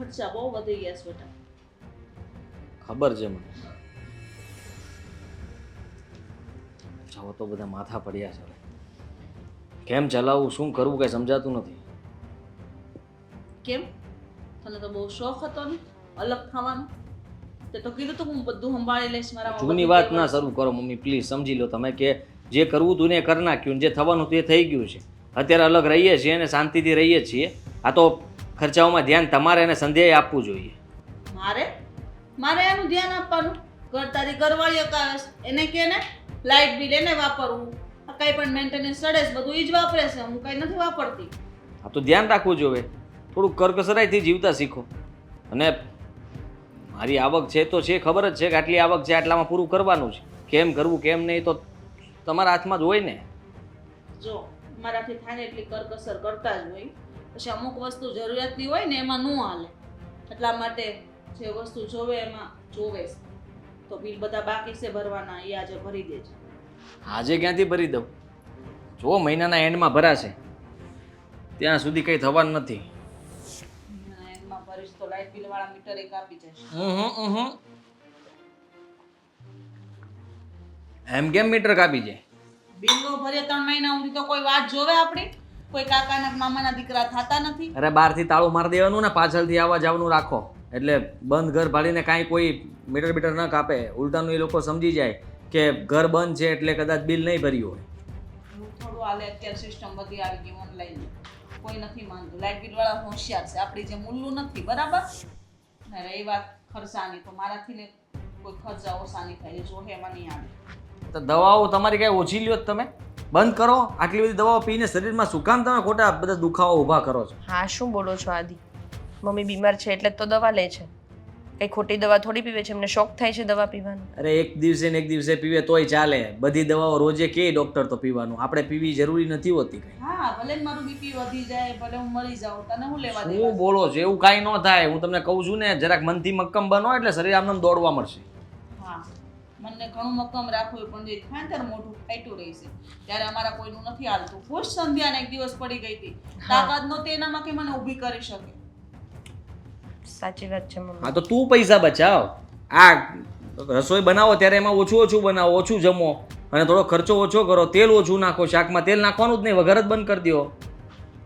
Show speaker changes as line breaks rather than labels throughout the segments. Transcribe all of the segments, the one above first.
ખર્ચા બહુ વધી ગયા છે બેટા.
ખબર છે મને. જાઓ તો બધા માથા પડ્યા છે. કેમ ચલાવવું, શું કરવું કઈ સમજાતું નથી.
કેમ? તને તો બહુ શોખ હતો ને અલગ થવાનો. તે તો કીધું તું હું બધું સંભાળી લઈશ મારા.
જૂની વાત ના શરૂ કરો મમ્મી, પ્લીઝ સમજી લો તમે કે જે કરવું હતું ને એ કરી નાખ્યું ને જે થવાનું હતું એ થઈ ગયું છે. અત્યારે અલગ રહીએ છીએ અને શાંતિથી રહીએ છીએ. આ તો ખર્ચાઓમાં ધ્યાન તમારે અને સંધ્યાએ આપવું જોઈએ.
મારે એનું ધ્યાન આપવાનું. ઘર તારી ઘરવાળીઓ કાવે છે એને કે ને લાઇટ બિલ એને વાપરવું, આ કઈ પણ મેન્ટેનન્સ સડે છે બધું ઈ જ વાપરે છે, હું કઈ નથી વાપરતી.
આ તો ધ્યાન રાખવું જોઈએ. થોડુંક કરકસરાઈથી જીવતા શીખો. અને મારી આવક છે તો છે, ખબર જ છે કે આટલી આવક છે આટલામાં પૂરું કરવાનું છે. કેમ કરવું કેમ નહીં તો તમારા હાથમાં જ હોય ને.
જો મારાથી થાય ને એટલી કરકસર કરતા જ હોય. પછી અમુક વસ્તુ જરૂરિયાતની હોય ને એમાં ન હાલે. એટલા માટે જે વસ્તુ જોવે એમાં જોવે છે. તો બિલ બધા બાકી છે ભરવાના, એ આજે ભરી દેજો.
આજે ક્યાંથી ભરી દઉં? જો મહિનાના એન્ડમાં ભરાશે ત્યાં સુધી કંઈ થવાનું નથી.
એમાં ભરીશ તો લાઇટ બિલ વાળા મીટર એક આપી જશે.
એમ કેમ મીટર કાપી જાય?
બિલ નો ભરે 3 મહિના સુધી તો કોઈ વાત જોવે આપણી? કોઈ કાકાના મામાના દીકરા થતા નથી?
અરે બહારથી તાળું મારી દેવાનું ને પાછળથી આવવા જવાનું રાખો. એટલે બંધ ઘર ભાડીને કાંઈ કોઈ મીટર બીટર ન કાપે. ઉલટાનું એ લોકો સમજી જાય કે ઘર બંધ છે એટલે કદાચ બિલ નહીં ભર્યું હોય.
એવું થોડું હાલે. અત્યારે સિસ્ટમ બધી આવી ગઈ ઓનલાઈન. કોઈ નથી માનતું. લાઇટ બિલ વાળા હોશિયાર છે, આપણી જેમ ઉલ્લું નથી. બરાબર ને? રહી વાત ખર્ચાની તો મારાથી ને કોઈ ખર્ચા ઓછા નહીં થાય. જો એમાં નહીં આવે
તો દવાઓ તમારી કાંઈ ઓછી લ્યો જ તમે બંધ કરો. આટલી બધી દવાઓ પીને શરીરમાં શું કામ તમે ખોટા બધા દુખાવા ઊભા કરો છો?
હા, શું બોલો છો આદિ? મમ્મી બીમાર છે એટલે જ તો દવા લે છે. કઈ ખોટી દવા થોડી પીવે છે, એમને શોખ થાય છે દવા પીવાનો.
અરે એક દિવસે ને એક દિવસે પીવે તોય ચાલે. બધી દવાઓ રોજે કે ડોક્ટર તો પીવાનું, આપણે પીવી જરૂરી નથી હોતી કઈ.
હા, ભલે મારું બીપી વધી જાય, ભલે હું મરી જાઉં, તને હું લેવા દે?
શું બોલો છો? એવું કાંઈ ન થાય. હું તમને કહું છું ને, જરાક મનથી મક્કમ બનો એટલે શરીર આમ દોડવા મળશે.
હા, મને ઘણું મક્કમ રાખવું પણ જે થાય ત્યારે મોઢું ફાટ્યું રહી છે ત્યારે અમારા કોઈનું નથી હાલતું. ખુશ સંધ્યાને એક દિવસ પડી ગઈ હતી, તાકાત નહોતી એનામાં કે મને ઊભી કરી શકે.
સાચી વાત છે મમ્મી.
હા તો તું પૈસા બચાવ. આ રસોઈ બનાવો ત્યારે એમાં ઓછું ઓછું બનાવો, ઓછું જમો અને થોડો ખર્ચો ઓછો કરો. તેલ ઓછું નાખો, શાકમાં તેલ નાખવાનું જ નહીં, વઘાર જ બંધ કરી દો.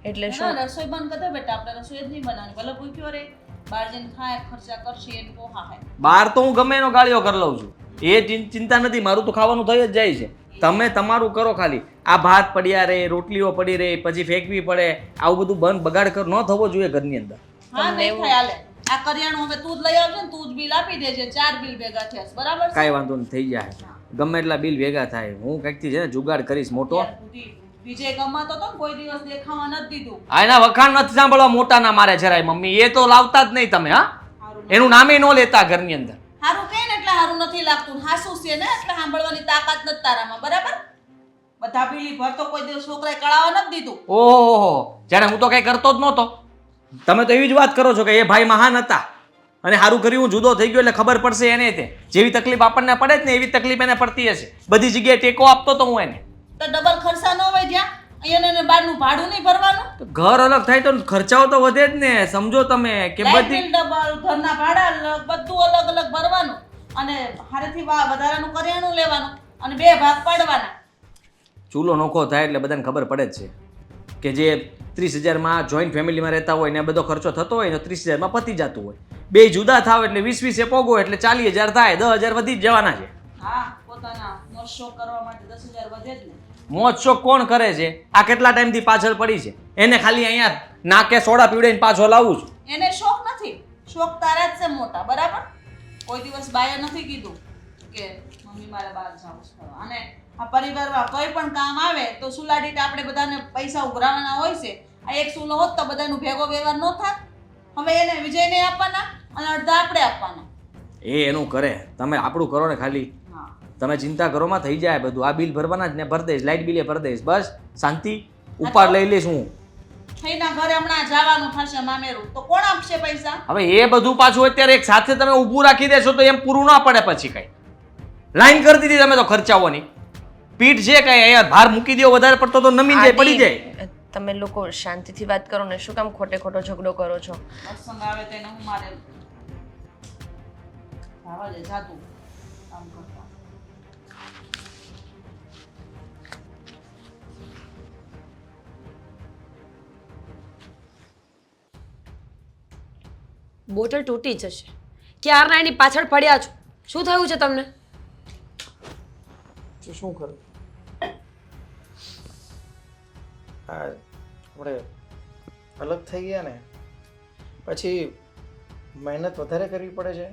એટલે શું?
રસોઈ બંધ કરતા બેટા, આપણે રસોઈ જ નહીં બનાવવાની. ભલે ભૂખ્યો રે, બહાર જઈને ખાય, ખર્ચા કરશે એને પોહા ખાય.
બહાર તો હું ગમે એનો ગાળિયો કરી લઉં છું, એ ચિંતા નથી. મારું તો ખાવાનું થઈ જ જાય છે. તમે તમારું કરો ખાલી. આ ભાત પડ્યા રહે, રોટલીઓ પડી રહે, પછી ફેંકવી પડે, આવું બધું બંધ બગાડ કર ન થવો જોઈએ ઘરની અંદર.
હા, નહીં થાય. હાલે આ કરિયાણું હવે તું જ લઈ આવજો ને, તું જ બિલ આપી દેજે. 4 બિલ ભેગા થયા છે, બરાબર?
કાંઈ વાંધો નહીં, થઈ જાય. ગમે એટલા બિલ ભેગા થાય. હું કંઈકથી છે ને જુગાડ કરીશ મોટો.
વિજય કમાતો તો ને, કોઈ દિવસ દેખાવા નથી દીધું.
આ એના વખાણ નથી સાંભળવા મોટા ના મારે જરાય મમ્મી. એ તો લાવતા જ નહીં તમે. હા, એનું નામે ન લેતા ઘરની અંદર.
હારું કે ને એટલે હારું નથી લાગતું. હાસુ છે ને એટલે સાંભળવાની તાકાત નથી તારામાં, બરાબર? બધા બિલી ભર તો કોઈ દિવસ છોકરાએ કળાવા નથી દીધું.
ઓહો, જાણે હું તો કઈ કરતો જ નહોતો. તમે તો એવી જ વાત કરો છો કે એ ભાઈ મહાન હતા અને સારું કર્યું હું જુદો થઈ ગયો એટલે ખબર પડશે એને. તે જેવી તકલીફ આપણને પડે જ ને એવી તકલીફ એને પડતી હશે. બધી જગ્યાએ ટેકો આપતો તો હું એને.
તો ડબલ ખર્ચા ન હોય જ્યાં અહીંયા ને બહારનું ભાડું નહીં ભરવાનું.
તો ઘર અલગ થાય તો ખર્ચાઓ તો વધે જ ને. સમજો તમે કે
લાઇટ
બધી
બિલ ડબલ, ઘરના ભાડા અલગ, બધું અલગ અલગ ભરવાનું અને હારેથી વધારાનું કરિયાણું લેવાનું અને 2 ભાગ પાડવાના.
ચૂલો નોખો થાય એટલે બધાને ખબર પડે જ છે કે જે 30,000માં જોઈન્ટ ફેમિલીમાં રહેતા હોય ને બધો ખર્ચો થતો હોય ને 30,000માં પતી જતું હોય. બે જુદા થાવ એટલે 20 પોગો એટલે 40,000 થાય, 10,000 વધી જ જવાના છે.
હા, પોતાના મોજ શોખ કરવા માટે 10,000 વધે જ ને.
મોજ શોખ કોણ કરે છે? આ કેટલા ટાઈમથી પાછળ પડી છે. એને ખાલી અહીંયા નાકે સોડા પીવડાઈને પાછો લાવું છું.
એને શોખ નથી, શોખ તારા જ છે મોટા, બરાબર? કોઈ દિવસ બાએ નથી કીધું કે મમ્મી મારે બહાર જાવું છે. અને આ પરિવારમાં કોઈ પણ કામ આવે તો સુલાડીટ આપણે બધાને પૈસા ઉઘરાવાના હોય છે. આ એક સુલો હોત તો બધાનું ભેગો વ્યવહાર ન થાત. હવે એને વિજયને આપવાના અને અડધા આપણે આપવાના.
એ એનું કરે, તમે આપણું કરો ને ખાલી. તમે ચિંતા કરો માં થઈ જાય બધું. આ બિલ ભરવાના જ ને ભરી દઈશ, લાઇટ બિલે ભરી દઈશ, બસ શાંતિ. ઉપાડ લઈ લઈશ હું.
થઈના ઘરે હમણાં જવાનું થશે મામેરું તો કોણ આપશે પૈસા?
હવે એ બધું પાછું અત્યારે એક સાથે તમે ઊભું રાખી દેશો તો એમ પૂરું ના પડે. પછી કઈ લાઈન કરી દીધી તમે તો ખર્ચાઓની. પીઠ છે કઈ અહીંયા ભાર મૂકી દો વધારે પડતો તો નમી જાય, પડી જાય.
તમે લોકો શાંતિથી વાત કરો ને, શું કામ ખોટે ખોટો ઝઘડો કરો છો?
પ્રસંગ આવે તેને હું મારે આવા દે જાતું કામ કરતા.
બોટલ તૂટી જશે. ક્યારના એની પાછળ પડ્યા છો. શું થયું છે તમને?
તો શું કરું? આપણે અલગ થઈ ગયા ને પછી મહેનત વધારે કરવી પડે છે,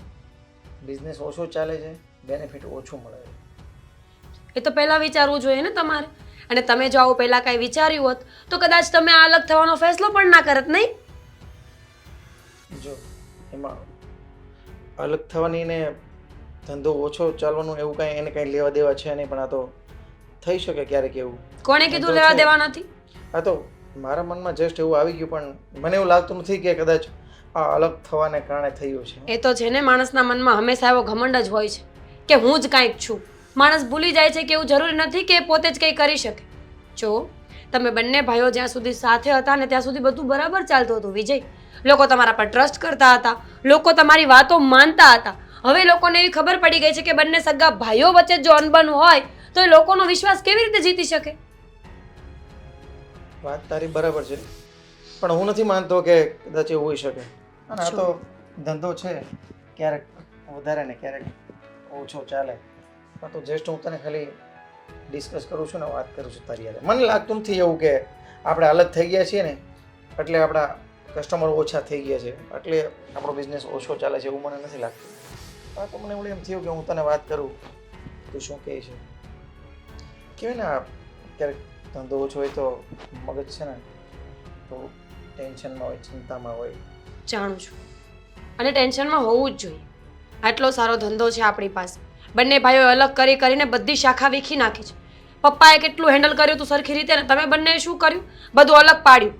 બિઝનેસ ઓછો ચાલે છે, બેનિફિટ ઓછું મળે છે.
એ તો પહેલાં વિચારવું જોઈએ ને તમારે. અને તમે જો આવું પહેલાં કાંઈ વિચાર્યું હોત તો કદાચ તમે આ અલગ થવાનો ફેસલો પણ ના કરત, નહીં?
જો એમાં અલગ થવાની ને ધંધો ઓછો ચાલવાનું એવું કાંઈ એને કાંઈ લેવા દેવા છે નહીં, પણ આ તો થઈ શકે ક્યારેક એવું.
કોણે કીધું લેવા દેવા નથી?
આ તો મારા મનમાં જસ્ટ એવું આવી ગયું, પણ મને એવું લાગતું નથી કે કદાચ આ અલગ થવાને કારણે થયું છે.
એ તો છે ને, માણસના મનમાં હંમેશા એવો ઘમંડ જ હોય છે કે હું જ કાંઈક છું. માણસ ભૂલી જાય છે કે એવું જરૂરી નથી કે એ પોતે જ કંઈ કરી શકે. જો તમે બંને ભાઈઓ જ્યાં સુધી સાથે હતા ને ત્યાં સુધી બધું બરાબર ચાલતું હતું વિજય. લોકો તમારા પર ટ્રસ્ટ કરતા હતા, લોકો તમારી વાતો માનતા હતા. હવે લોકોને એવી ખબર પડી ગઈ છે કે બંને સગા ભાઈઓ વચ્ચે જો અનબન હોય તો એ લોકોનો વિશ્વાસ કેવી રીતે જીતી શકે?
વાત તારી બરાબર છે, પણ હું નથી માનતો કે કદાચ એવું હોઈ શકે. અને આ તો ધંધો છે, ક્યારેક વધારે ને ક્યારેક ઓછો ચાલે. પણ તો જસ્ટ હું તને ખાલી ડિસ્કસ કરું છું ને, વાત કરું છું તારી યારે. મને લાગતું નથી એવું કે આપણે અલગ થઈ ગયા છીએ ને એટલે આપણા કસ્ટમર ઓછા થઈ ગયા છે, એટલે આપણો બિઝનેસ ઓછો ચાલે છે, એવું મને નથી લાગતું. હા, તો મને એવું એમ થયું કે હું તને વાત કરું, તું શું કહે છે. કહેવાય ને ક્યારેક ધંધો ઓછો હોય તો મગજ છે ને તો ટેન્શનમાં હોય, ચિંતામાં હોય.
જાણું છું, અને ટેન્શનમાં હોવું જ જોઈએ. આટલો સારો ધંધો છે આપણી પાસે. બંને ભાઈઓ અલગ કરી કરીને બધી શાખા વીખી નાખી છે. પપ્પાએ કેટલું હેન્ડલ કર્યું હતું સરખી રીતે, ને તમે બંને શું કર્યું? બધું અલગ પાડ્યું.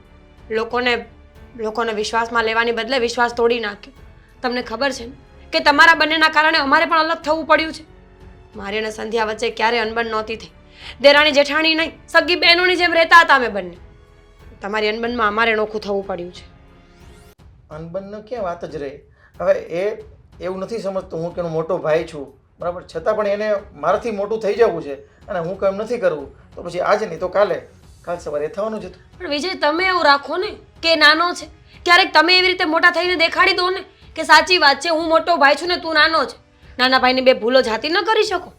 લોકોને વિશ્વાસમાં લેવાની બદલે વિશ્વાસ તોડી નાખ્યો. તમને ખબર છે ને કે તમારા બંનેના કારણે અમારે પણ અલગ થવું પડ્યું છે. મારી અને સંધ્યા વચ્ચે ક્યારેય અનબન નહોતી થઈ. દેરાણી જેઠાણી નહીં, સગી બહેનોની જેમ રહેતા હતા અમે બંને. તમારી અનબનમાં અમારે નોખું થવું પડ્યું છે.
અનબનનો ક્યાં વાત જ રહી. હવે એ એવું નથી સમજતું હું કે એનો મોટો ભાઈ છું, બરાબર, છતાં પણ એને મારાથી મોટું થઈ જવું છે અને હું કામ નથી કરવું તો પછી આજે નહીં તો કાલ સવારે થવાનું જ હતું.
પણ વિજય, તમે એવું રાખો ને કે નાનો છે. ક્યારેક તમે એવી રીતે મોટા થઈને દેખાડી દો ને કે સાચી વાત છે, હું મોટો ભાઈ છું ને તું નાનો છે. નાના ભાઈની બે ભૂલો જાતી ન કરી શકો?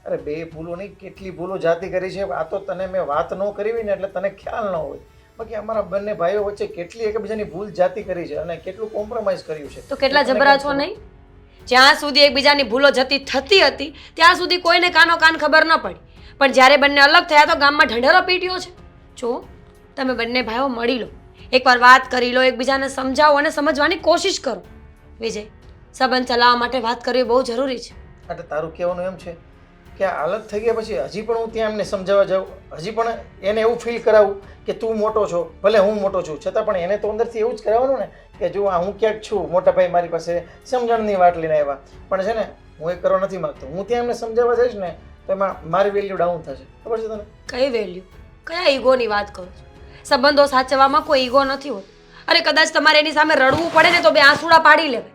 અરે બે ભૂલો નહીં, કેટલી ભૂલો જાતિ કરી છે. આ તો તને મેં વાત ન કરી હોય ને એટલે તને ખ્યાલ ન હોય. બાકી અમારા બંને ભાઈઓ વચ્ચે કેટલી એકબીજાની ભૂલ જાતિ કરી છે અને કેટલું કોમ્પ્રોમાઇઝ કર્યું છે.
તો કેટલા જબરા છો નહીં? જ્યાં સુધી એકબીજાની ભૂલો જતી થતી હતી ત્યાં સુધી કોઈને કાનો કાન ખબર ન પડી, પણ જ્યારે બંને અલગ થયા તો ગામમાં ઢંઢેરો પીટ્યો છે. જો તમે બંને ભાઈઓ મળી લો, એકવાર વાત કરી લો, એકબીજાને સમજાવો અને સમજવાની કોશિશ કરો. વિજય, સંબંધ ચલાવવા માટે વાત કરવી બહુ જરૂરી છે.
એટલે તારું કહેવાનું એમ છે કે આ અલગ થઈ ગયા પછી હજી પણ હું ત્યાં એમને સમજાવવા જાઉં, હજી પણ એને એવું ફીલ કરાવું કે તું મોટો છો, ભલે હું મોટો છું, છતાં પણ એને તો અંદરથી એવું જ કરાવવાનું ને કે જો આ હું ક્યાંક છું, મોટા ભાઈ મારી પાસે સમજણની વાત લઈને આવ્યા. પણ છે ને હું એ કરવા નથી માગતો. હું ત્યાં એમને સમજાવવા જઈશ ને તો એમાં મારી વેલ્યુ ડાઉન થશે. ખબર છે તને?
કઈ વેલ્યુ? કયા ઈગોની વાત કરો છો? સંબંધો સાચવવામાં કોઈ ઈગો નથી હોતો. અરે કદાચ તમારે એની સામે રડવું પડે ને તો બે આંસુડા પાડી લેવાય,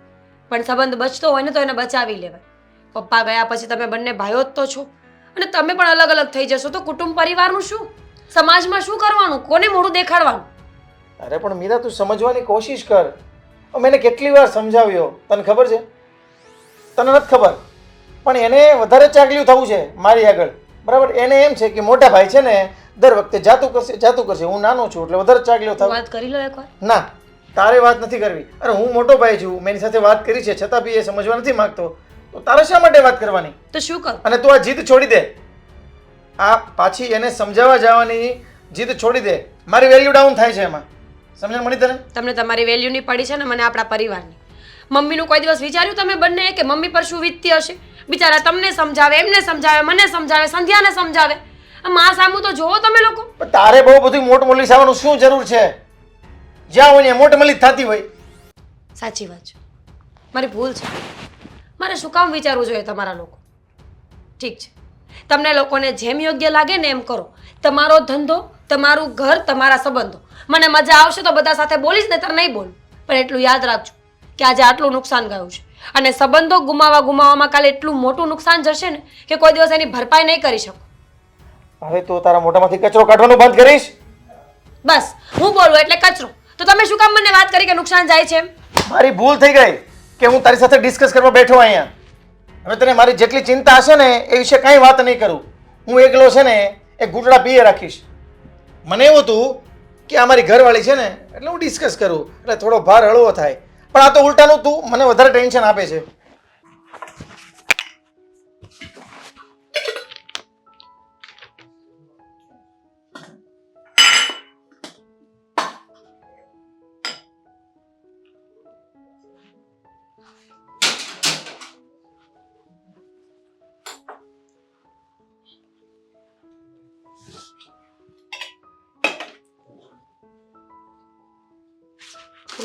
પણ સંબંધ બચતો હોય ને તો એને બચાવી લેવાય. પપ્પા ગયા પછી તમે બંને ભાઈઓ જ તો છો, અને તમે પણ અલગ અલગ થઈ જશો તો કુટુંબ પરિવારનું શું? સમાજમાં શું કરવાનું? કોને મોઢું દેખાડવાનું?
અરે પણ મીરા, તું સમજવાની કોશિશ કર. મેં કેટલી વાર સમજાવ્યો, તને ખબર છે? તને નથી ખબર, પણ એને વધારે ચાગલ્યું થવું છે મારી આગળ, બરાબર. એને એમ છે કે મોટા ભાઈ છે ને દર વખતે જાતું કરશે, હું નાનો છું એટલે વધારે ચાગલ્યો થવું.
વાત કરી લો એકવાર.
ના, તારે વાત નથી કરવી. અરે હું મોટો ભાઈ છું, મેં એની સાથે વાત કરી છે, છતાં બી એ સમજવા નથી માંગતો, તો તારે શા માટે વાત કરવાની?
તો શું કરું?
અને તું આ જીદ છોડી દે. આ પાછી એને સમજાવવા જવાની જીદ છોડી દે. મારી વેલ્યુ ડાઉન થાય છે એમાં. સમજણ મળી તને?
તમને તમારી વેલ્યુની પડી છે ને મને આપણા પરિવારની. મમ્મીનું કોઈ દિવસ વિચાર્યું તમે બંને કે મમ્મી પર શું વીતતી હશે? બિચારા તમને સમજાવે, એમને સમજાવે, મને સમજાવે, સંધ્યાને સમજાવે. માં સામું તો જોવો તમે લોકો.
પણ તારે બહુ બધું મોટ મોલી થવાનું શું જરૂર છે? જ્યાં હોય ને મોટ મલી થતી હોય.
સાચી વાત છે, મારી ભૂલ છે. મારે શું કામ વિચારવું જોઈએ તમારા લોકો? ઠીક છે, તમને લોકોને જેમ યોગ્ય લાગે ને એમ કરો. તમારો ધંધો, તમારું ઘર, તમારા સંબંધો. મને મજા આવશે તો બધા સાથે બોલીશ, નહીંતર નહીં બોલું. પણ એટલું યાદ રાખજો કે આજે આટલું નુકસાન ગયું છે અને સંબંધો ગુમાવવામાં કાલે એટલું મોટું નુકસાન જશે ને કે કોઈ દિવસ એની ભરપાઈ નહીં કરી શકો.
હવે તું તારા મોઢામાંથી કચરો કાઢવાનું બંધ કરીશ?
બસ હું બોલું એટલે કચરો. તો તમે શું કામ મને વાત કરી કે નુકસાન જાય છે એમ?
મારી ભૂલ થઈ ગઈ કે હું તારી સાથે ડિસ્કસ કરવા બેઠો અહીંયા. હવે તને મારી જેટલી ચિંતા હશે ને એ વિશે કાંઈ વાત નહીં કરું. હું એકલો છે ને એ ઘૂંટડા પીએ રાખીશ. મને એવું હતું કે આ મારી ઘરવાળી છે ને એટલે હું ડિસ્કસ કરું એટલે થોડો ભાર હળવો થાય, પણ આ તો ઉલટાનું તું મને વધારે ટેન્શન આપે છે.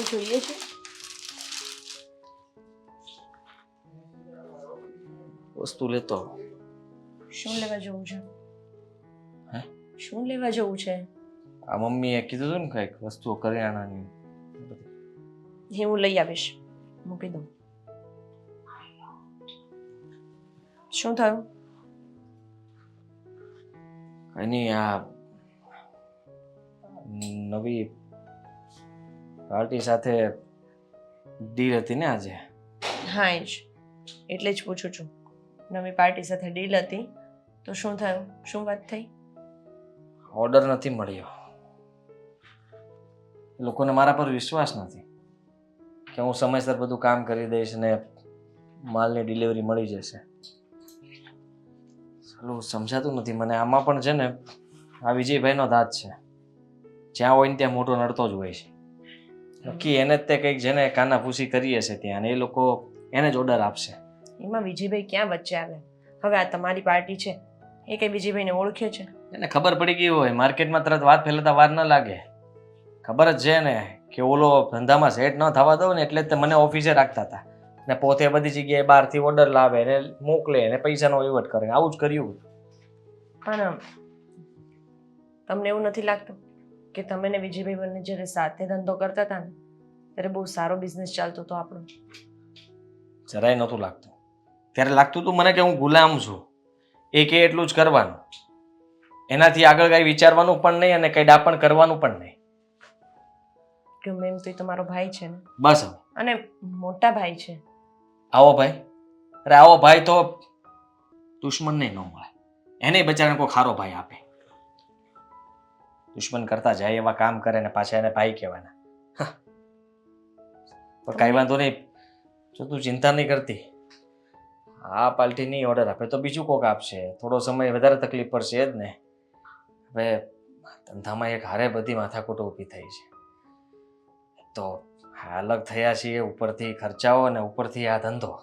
જોઈએ છે
વસ્તુ લેતો.
શું લેવા જવું છે?
હે?
શું લેવા જવું છે?
આ મમ્મીએ કીધું હતું ને કંઈક વસ્તુઓ કરિયાણાની.
એ હું લઈ આવીશ, મૂકી દઉં. શું થયું?
કઈ નહીં, આ નવી પાર્ટી સાથે ડીલ હતી ને આજે.
હા એ જ, એટલે જ પૂછું છું. નવી પાર્ટી સાથે ડીલ હતી તો શું થયું? શું વાત થઈ?
ઓર્ડર નથી મળ્યો. લોકોને મારા પર વિશ્વાસ નથી કે હું સમયસર બધું કામ કરી દઈશ ને માલની ડિલિવરી મળી જશે. ચાલું સમજાતું નથી મને. આમાં પણ છે ને આ વિજયભાઈનો દાંત છે. જ્યાં હોય ને ત્યાં મોટો નડતો જ હોય છે. નક્કી એને જ તે કંઈક જેને કાના ફૂસી કરી હશે ત્યાં, અને એ લોકો એને જ ઓર્ડર આપશે.
એમાં વિજયભાઈ ક્યાં વચ્ચે આવે? હવે આ તમારી પાર્ટી છે, એ કઈ વિજયભાઈને ઓળખે છે?
એને ખબર પડી ગઈ હોય, માર્કેટમાં તરત વાત ફેલાતા વાર ન લાગે. ખબર જ છે ને કે ઓલો ધંધામાં સેટ ન થવા દઉં ને એટલે જ મને ઓફિસે રાખતા હતા ને પોતે બધી જગ્યાએ બહારથી ઓર્ડર લાવે ને મોકલે ને પૈસાનો વહીવટ કરે. આવું જ કર્યું.
પણ તમને એવું નથી લાગતું કે તમે ને વિજયભાઈ બંને જ્યારે સાથે ધંધો કરતા હતા ને ત્યારે બહુ સારો બિઝનેસ ચાલતો હતો આપણો?
જરાય નહોતું લાગતું. ત્યારે લાગતું હતું મને કે હું ગુલામ છું, એ કે એટલું જ કરવાનું, એનાથી આગળ કાંઈ વિચારવાનું પણ નહીં અને કંઈ ડાપણ કરવાનું પણ નહીં.
ગમે એમ તો એ તમારો ભાઈ છે ને?
બસ હવે
અને મોટા ભાઈ છે.
આવો ભાઈ, અરે આવો ભાઈ તો દુશ્મન નહીં ન મળે. એને બચારાને કોઈ ખારો ભાઈ આપે. દુશ્મન કરતા જાય એવા કામ કરે ને પાછા એને ભાઈ કહેવાના. પણ કાંઈ વાંધો નહીં, જો તું ચિંતા નહીં કરતી. આ પાર્ટી નહીં ઓર્ડર આપે તો બીજું કોક આપશે. થોડો સમય વધારે તકલીફ પડશે જ ને. હવે ધંધામાં એક હારે બધી માથાકૂટો ઊભી થઈ છે. તો અલગ થયા છીએ, ઉપરથી ખર્ચાઓ અને ઉપરથી આ ધંધો,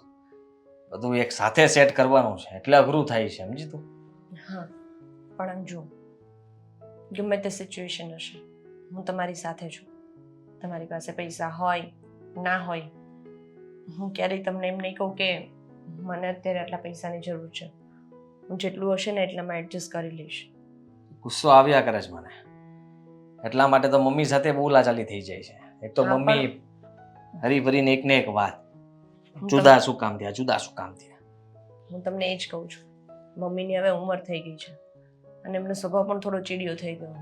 બધું એક સાથે સેટ કરવાનું છે એટલે અઘરું થાય છે. સમજી તું?
હા, પણ જો ગમે તે સિચ્યુએશન હશે, હું તમારી સાથે છું. તમારી પાસે પૈસા હોય ના હોય, હું ક્યારેય તમને એમ નહીં કહું કે મને અત્યારે આટલા પૈસાની જરૂર છે. હું જેટલું હશે ને એટલામાં એડજસ્ટ કરી લઈશ.
ગુસ્સો આવ્યા કરે છે મને. એટલા માટે તો મમ્મી સાથે બહુ લાચાલી થઈ જાય છે. એક તો
હા,
મમ્મી હરીભરીને એક ને એક વાત, જુદા શું કામ થયા, જુદા શું કામ થયા.
હું તમને એ જ કહું છું, મમ્મીની હવે ઉંમર થઈ ગઈ છે અને એમનો સ્વભાવ પણ થોડો ચીડિયો થઈ ગયો.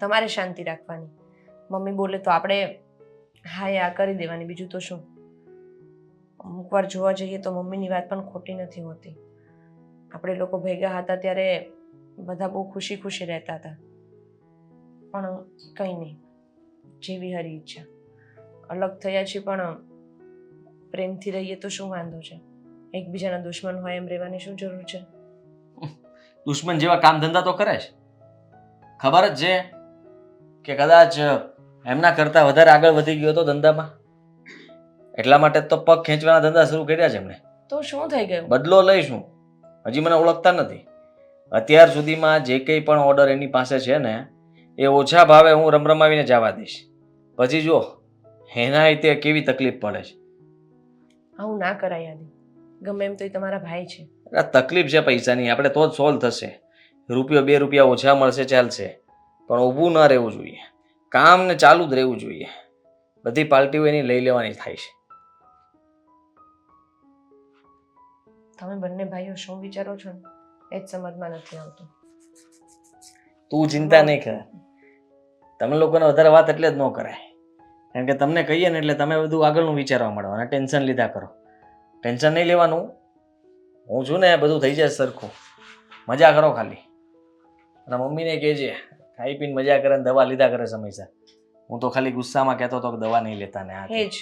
તમારે શાંતિ રાખવાની. મમ્મી બોલે તો આપણે હા એ આ કરી દેવાની, બીજું તો શું. અમુક વાર જોવા જઈએ તો મમ્મીની વાત પણ ખોટી નથી હોતી. આપણે લોકો ભેગા હતા ત્યારે બધા બહુ ખુશી ખુશી રહેતા હતા, પણ કંઈ નહીં, જેવી હરી ઈચ્છા. અલગ થયા છીએ પણ પ્રેમથી રહીએ તો શું વાંધો છે? એકબીજાના દુશ્મન હોય એમ રહેવાની શું જરૂર છે?
દુશ્મન જેવા કામ ધંધા તો કરે છે. ખબર જ છે કે કદાચ એમના કરતા વધારે આગળ વધી ગયો હતો ધંધામાં, એટલા માટે તો પગ ખેંચવાના ધંધા શરૂ કર્યા છે એમણે.
તો શું થઈ ગયું?
બદલો લઈશું. હજી મને ઓળખતા નથી. અત્યાર સુધીમાં જે કંઈ પણ ઓર્ડર એની પાસે છે ને એ ઓછા ભાવે હું રમરમાવીને જવા દઈશ. પછી જો એના રીતે કેવી તકલીફ પડે છે.
આવું ના કરાય આદિ. ગમે એમ તો એ તમારા ભાઈ છે.
આ તકલીફ છે પૈસાની, આપણે તો જ સોલ્વ થશે. રૂપિયો 2 રૂપિયા ઓછા મળશે ચાલશે, પણ ઊભું ન રહેવું જોઈએ. કામ ને ચાલુ જ રહેવું જોઈએ. બધી પાર્ટીઓ એની લઈ લેવાની થાય છે.
તમે બંને ભાઈઓ શું વિચારો છો ને એ જ સમજમાં નથી આવતું.
તું ચિંતા નહીં કર. તમે લોકોને વધારે વાત એટલે જ ન કરાય, કારણ કે તમને કહીએ ને એટલે તમે બધું આગળનું વિચારવા માંડો અને ટેન્શન લીધા કરો. ટેન્શન નહીં લેવાનું, હું છું ને, બધું થઈ જાય સરખું. મજા કરો ખાલી. અને મમ્મીને કહેજે ખાઈ પીને મજા કરે ને દવા લીધા કરે સમયસર. હું તો ખાલી ગુસ્સામાં કહેતો હતો કે દવા નહીં લેતા ને આ તે.
એ જ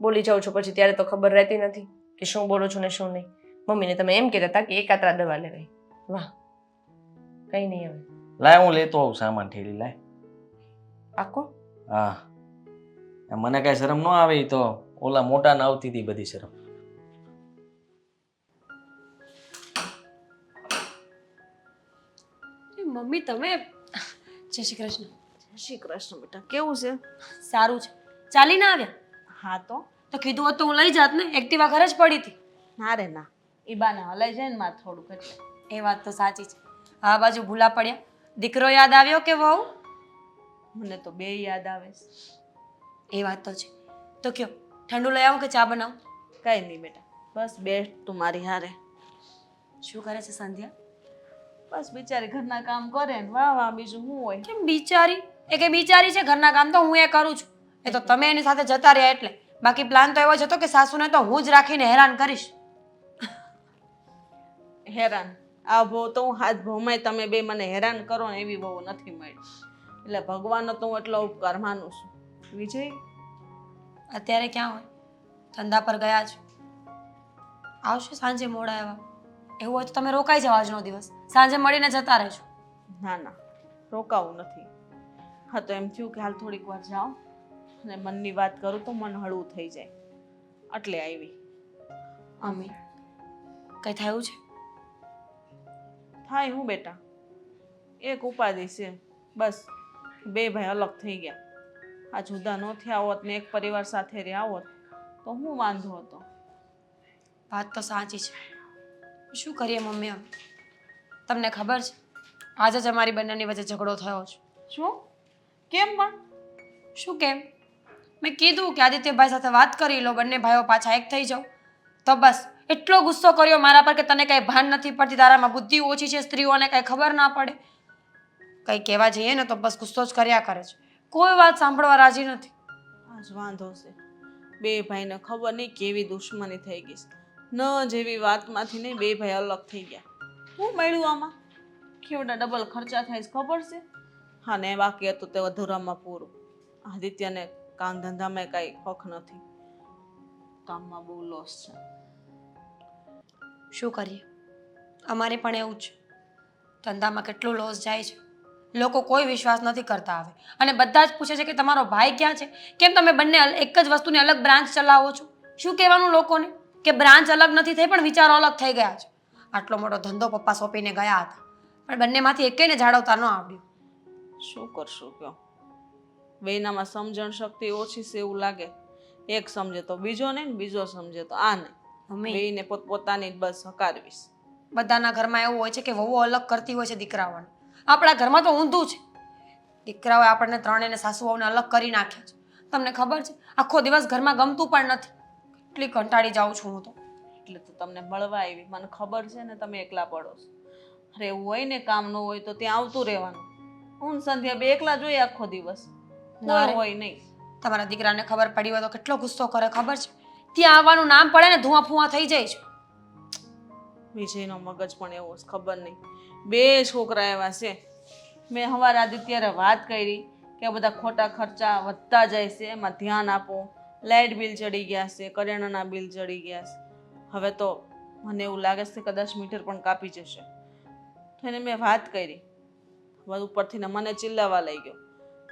બોલી જાઉં છું પછી ત્યારે તો ખબર રહેતી નથી કે શું બોલો છો ને શું નહીં. મમ્મીને તમે એમ કહેતા હતા કે એકાત્રા દવા લેવાય. વાહ, કઈ નહીં હવે.
લાય હું લેતો આવું સામાન ઠેલી લાય.
પાક્કો?
હા, મને કાંઈ શરમ ન આવે ઈ તો ઓલા મોટા ને આવતી હતી બધી શરમ.
મમ્મી તમે જય શ્રી કૃષ્ણ.
જય શ્રી કૃષ્ણ બેટા, કેવું છે?
સારું છે. ચાલીને આવ્યા?
હા તો
કીધું હોત તો હું લઈ જાત ને, એક્ટિવા ઘરે જ પડી હતી.
ના રે ના, ઈ બાને હલાઈ જાય ને મારે થોડુંક એટલે.
એ વાત તો સાચી છે. આ બાજુ ભૂલા પડ્યા. દીકરો યાદ આવ્યો કે વહુ?
મને તો બે યાદ આવે છે.
એ વાત તો છે. તો કયો, ઠંડુ લઈ આવું કે ચા બનાવું?
કઈ નહીં બેટા, બસ બેસ તું મારી હારે.
શું કરે છે સંધ્યા?
બસ બિચારી ઘરના કામ કરે ને વાહ વાહ, બીજું શું હોય.
કેમ બિચારી? એ કે બિચારી છે? ઘરના કામ તો હું એ કરું છું. એ તો તમે એની સાથે જતા રહ્યા એટલે. બાકી પ્લાન તો એવો જ હતો કે સાસુને તો હું જ રાખીને હેરાન કરીશ.
હેરાન આ બહુ તો હું હાથ ભમાય તમે બે મને હેરાન કરો ને એવી બહુ નથી મળી. એટલે ભગવાનનો તો હું એટલો ઉપકાર માનું છું. વિજય
અત્યારે ક્યાં હોય? ધંધા પર ગયા છે. આવશે સાંજે મોડા એવા. એવું હોય તો તમે રોકાઈ જાઓ આજનો દિવસ, સાંજે મળીને જતા રહેજો.
ના ના, રોકાવું નથી. હા તો એમ થયું કે હાલ થોડીક વાર જાઓ અને મનની વાત કરું તો મન હળવું થઈ જાય એટલે આવી.
મમ્મી કઈ થયું છે?
થાય હું બેટા, એક ઉપાધિ છે બસ. બે ભાઈ અલગ થઈ ગયા. આ જુદા ન થયા હોત ને એક પરિવાર સાથે રહ્યા હોત તો હું વાંધો હતો.
વાત તો સાચી છે. શું કરીએ મમ્મી હવે? તમને ખબર છે આજે જ અમારી બંનેની વચ્ચે ઝઘડો થયો છે.
શું? કેમ પણ?
શું કેમ? મેં કીધું કે આદિત્યભાઈ સાથે વાત કરી લો, બંને ભાઈઓ પાછા એક થઈ જાઓ. તો બસ એટલો ગુસ્સો કર્યો મારા પર કે તને કાંઈ ભાન નથી પડતી, તારામાં બુદ્ધિ ઓછી છે, સ્ત્રીઓને કાંઈ ખબર ના પડે. કંઈ કહેવા જઈએ ને તો બસ ગુસ્સો જ કર્યા કરે છે. કોઈ વાત સાંભળવા રાજી નથી.
આ જ વાંધો છે. બે ભાઈને ખબર નહીં કેવી દુશ્મની થઈ ગઈ છે. ન જેવી વાતમાંથી નહીં બે ભાઈ અલગ થઈ ગયા. શું મળ્યું આમાં? કેવડા ડબલ ખર્ચા થાય છે ખબર છે? હા ને બાકી હતું તે અધૂરામાં પૂરું. આદિત્યને કામ ધંધામાં કાંઈ હક નથી. કામમાં બહુ લોસ છે.
શું કરીએ? અમારે પણ એવું જ છે. ધંધામાં કેટલું લોસ જાય છે. લોકો કોઈ વિશ્વાસ નથી કરતા હવે. અને બધા જ પૂછે છે કે તમારો ભાઈ ક્યાં છે? કેમ તમે બંને એક જ વસ્તુની અલગ બ્રાન્ચ ચલાવો છો? શું કહેવાનું લોકોને કે બ્રાન્ચ અલગ નથી થઈ પણ વિચારો અલગ થઈ ગયા છે. આટલો મોટો ધંધો પપ્પા સોંપીને ગયા હતા પણ બંનેમાંથી એકેયને જાળવતા ન આવડ્યું.
શું કરશું કયો? બેનામાં સમજણ શક્તિ ઓછી છે એવું લાગે. એક સમજે તો બીજો નહીં, બીજો સમજે તો આ નહીં.
મમ્મી
બેયને પોતપોતાની જ બસ હકારવીશ.
બધાના ઘરમાં એવું હોય છે કે વહુઓ અલગ કરતી હોય છે દીકરાઓને. આપણા ઘરમાં તો ઊંધું છે. દીકરાઓએ આપણને ત્રણેયને સાસુ વહુને અલગ કરી નાખ્યા છે. તમને ખબર છે આખો દિવસ ઘરમાં ગમતું પણ નથી. એટલી કંટાળી જાઉં છું હું તો.
એટલે તો તમને મળવા આવી. મને ખબર છે ને તમે એકલા પડો છો. અરે એવું હોય ને કામ ન હોય તો ત્યાં આવતું રહેવાનું. હું સંધ્યા બે એકલા જોઈએ આખો દિવસ.
ના રે.
હોય નહીં.
તમારા દીકરાને ખબર પડી હોય તો કેટલો ગુસ્સો કરે ખબર છે? ત્યાં આવવાનું નામ પડે ને ધુઆ ફુઆ થઈ જાય છે.
વિજયનો મગજ પણ એવો છે ખબર નહીં. બે છોકરા એવા છે. મેં હવારે આદિત્યારે વાત કરી કે આ બધા ખોટા ખર્ચા વધતા જાય છે, એમાં ધ્યાન આપો. લાઇટ બિલ ચડી ગયા છે, કરિયાણાના બિલ ચડી ગયા છે. હવે તો મને એવું લાગે છે કે કદાચ મીટર પણ કાપી જશે. તો એને મેં વાત કરી. હવે ઉપરથી ને મને ચિલ્લાવા લઈ ગયો.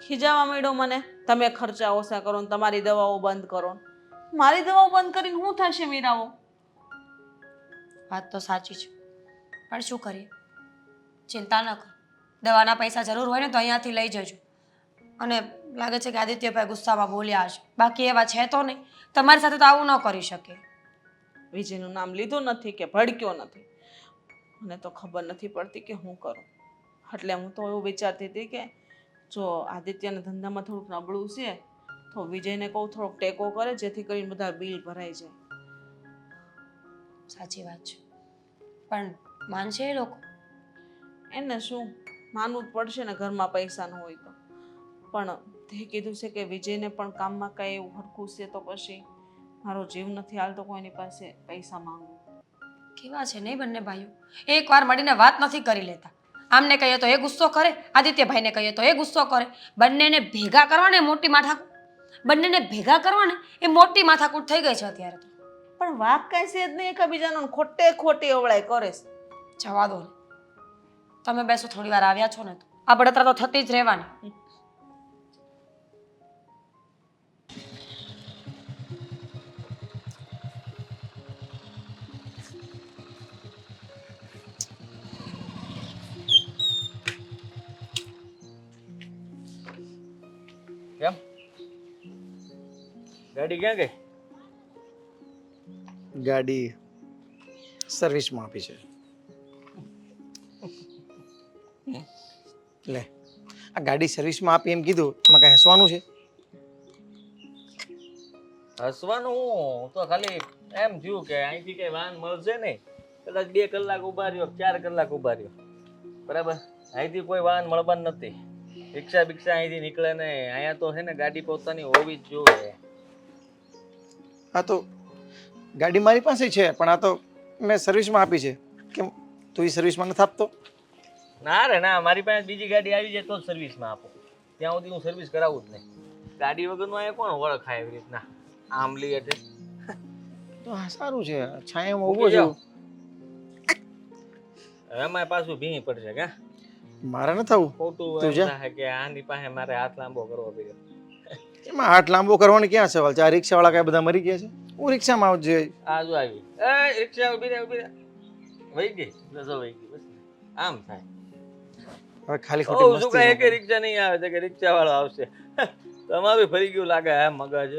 ખીજાવા માંડ્યો મને. તમે ખર્ચા ઓછા કરો ને તમારી દવાઓ બંધ કરો. મારી દવાઓ બંધ કરીને શું થશે મીરાઓ?
વાત તો સાચી છે પણ શું કરીએ? ચિંતા ન કર. દવાના પૈસા જરૂર હોય ને તો અહીંયાથી લઈ જજો. અને લાગે છે કે આદિત્યભાઈ ગુસ્સામાં બોલ્યા હશે. બાકી એવા છે તો નહીં. તમારી સાથે તો આવું ન કરી શકે.
વિજયનું નામ લીધું નથી કે ભડક્યો નથી. મને તો ખબર નથી પડતી કે હું કરું. એટલે હું તો એવું વિચારતી હતી કે જો આદિત્યના ધંધામાં થોડુંક નબળું છે તો વિજયને કહું થોડોક ટેકો કરે જેથી કરીને બધા બિલ ભરાઈ જાય.
સાચી વાત છે, પણ માનશે એ લોકો?
એને શું માનવું જ પડશે ને, ઘરમાં પૈસા ન હોય તો. પણ તે કીધું છે કે વિજયને પણ કામમાં કાંઈ એવું હરખું છે તો પછી મારો જીવ નથી હાલતો કોઈની પાસે પૈસા માંગવું.
કેવા છે નહીં બંને ભાઈઓ, એકવાર મળીને વાત નથી કરી લેતા. આમને કહીએ તો એ ગુસ્સો કરે, આદિત્યભાઈને કહીએ તો એ ગુસ્સો કરે. બંનેને ભેગા કરવાને મોટી માથાકૂટ, બંનેને ભેગા કરવાને એ મોટી માથાકૂટ થઈ ગઈ છે અત્યારે તો.
પણ વાક કાંઈ છે જ નહીં એકબીજાનો, ખોટે ખોટી અવળાઈ કરે છે.
જવા દો ને, તમે બેસો, થોડી વાર આવ્યા છો ને તો આ બળતરા તો થતી જ રહેવાની.
કેમ ગાડી ક્યાં ગઈ?
ગાડી સર્વિસમાં આપી છે. લે, આ ગાડી સર્વિસમાં આપી એમ કીધું, એમાં કાંઈ હસવાનું છે?
હસવાનું હું તો ખાલી એમ થયું કે અહીંથી કઈ વાહન મળશે નહીં, કદાચ 2 કલાક ઉભા રહ્યો, 4 કલાક ઉભા રહ્યો, બરાબર. અહીંથી કોઈ વાહન મળવાનું નથી, રિક્ષા બિક્ષા અહીંથી નીકળે નહીં. અહીંયા તો છે ને ગાડી પોતાની હોવી જ જોઈએ.
હા તો ગાડી મારી પાસે છે, પણ આ તો મેં સર્વિસમાં આપી છે. કેમ તું એ સર્વિસમાં નથી આપતો?
ના રે ના, મારી પાસે બીજી ગાડી આવી જાય તો જ સર્વિસમાં આપો, ત્યાં સુધી હું સર્વિસ કરાવું જ નહીં. ગાડી વગરનું અહીંયા કોણ ઓળખાય એવી રીતના આમલી એટલે?
તો હા સારું છે, છાયામાં ઊભો છું.
એમાં પાછું ભીની પડશે કે
મારે ન થવું.
ખોટું
તું
એમ
જા.
થાય કે આની પાસે મારે હાથ લાંબો કરવો પડ્યો.
એમાં હાથ લાંબો કરવાનો ક્યાં સવાલ છે? આ રિક્ષાવાળા કાંઈ બધા મરી ગયા છે? હું રિક્ષામાં આવું જોઈએ.
આ જો આવી, એ રિક્ષા ઉભી રહે, વહી ગઈ, નસો વહી ગઈ, બસ આમ થાય.
હવે ખાલી
ઓ
ખોટી
શું કાંઈ
મસ્તી
એક રિક્ષા નહીં આવે તો કે રિક્ષા વાળો આવશે. તમારું ફરી ગયું લાગે હે મગજ.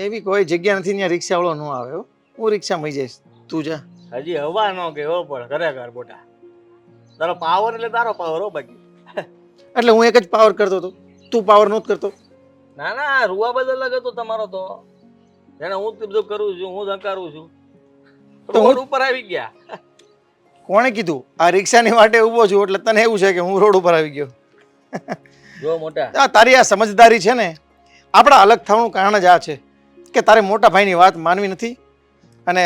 એવી કોઈ જગ્યા નથી ત્યાં રિક્ષાવાળો ન આવે હો. હું રિક્ષામાં જઈ જઈશ, તું જા.
હજી હવા ન ગયો પણ ખરેખર મોટા તારો પાવર એટલે તારો પાવર હો બાકી.
એટલે હું એક જ પાવર કરતો હતો, તું પાવર નહોતો કરતો.
ના ના, રૂવા બદલ અલગ હતો તમારો તો. જેને હું બધું કરું છું, હું ધકારું છું,
તો હું-
રોડ ઉપર આવી ગયા.
કોણે કીધું? આ રિક્ષાની વાટે ઊભો છું એટલે તને એવું છે કે હું રોડ ઉપર આવી ગયો.
જો મોટા,
આ તારી આ સમજદારી છે ને, આપણા અલગ થવાનું કારણ જ આ છે કે તારે મોટા ભાઈની વાત માનવી નથી. અને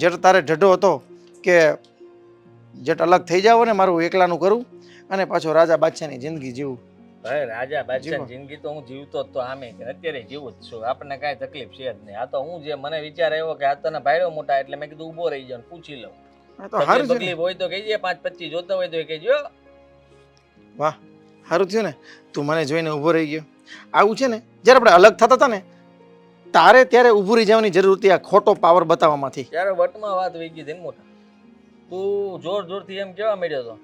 જેટ તારે ઢઢો હતો કે જેટ અલગ થઈ જાવ ને, મારું એકલાનું કરું અને પાછો રાજા બાદશાહની જિંદગી જીવું.
ભાઈ રાજા બાદશાહ
જીવો.
જિંદગી તો હું જીવતો જ તો આમે કે અત્યારે જીવું જ છું, આપણને કાંઈ તકલીફ છે જ નહીં. આ તો હું જે મને વિચાર આવ્યો કે આ તને ભાઈઓ મોટા એટલે મેં કીધું ઊભો રહી જાવ ને પૂછી લઉં.
આ તો સારું છે ને.
તકલીફ હોય તો કહીજે, 5-25 જોતા હોય તો કહેજો.
વાહ, સારું થયું ને તું મને જોઈને ઊભો રહી ગયો. આવું છે ને, જ્યારે આપણે અલગ થતા હતા ને તારે ત્યારે ઊભું રહી જવાની જરૂર હતી, આ ખોટો પાવર બતાવવામાંથી.
ત્યારે વટમાં વાત વહી ગઈ હતી ને મોટા. તું જોર જોરથી એમ કેવા માંડ્યો હતો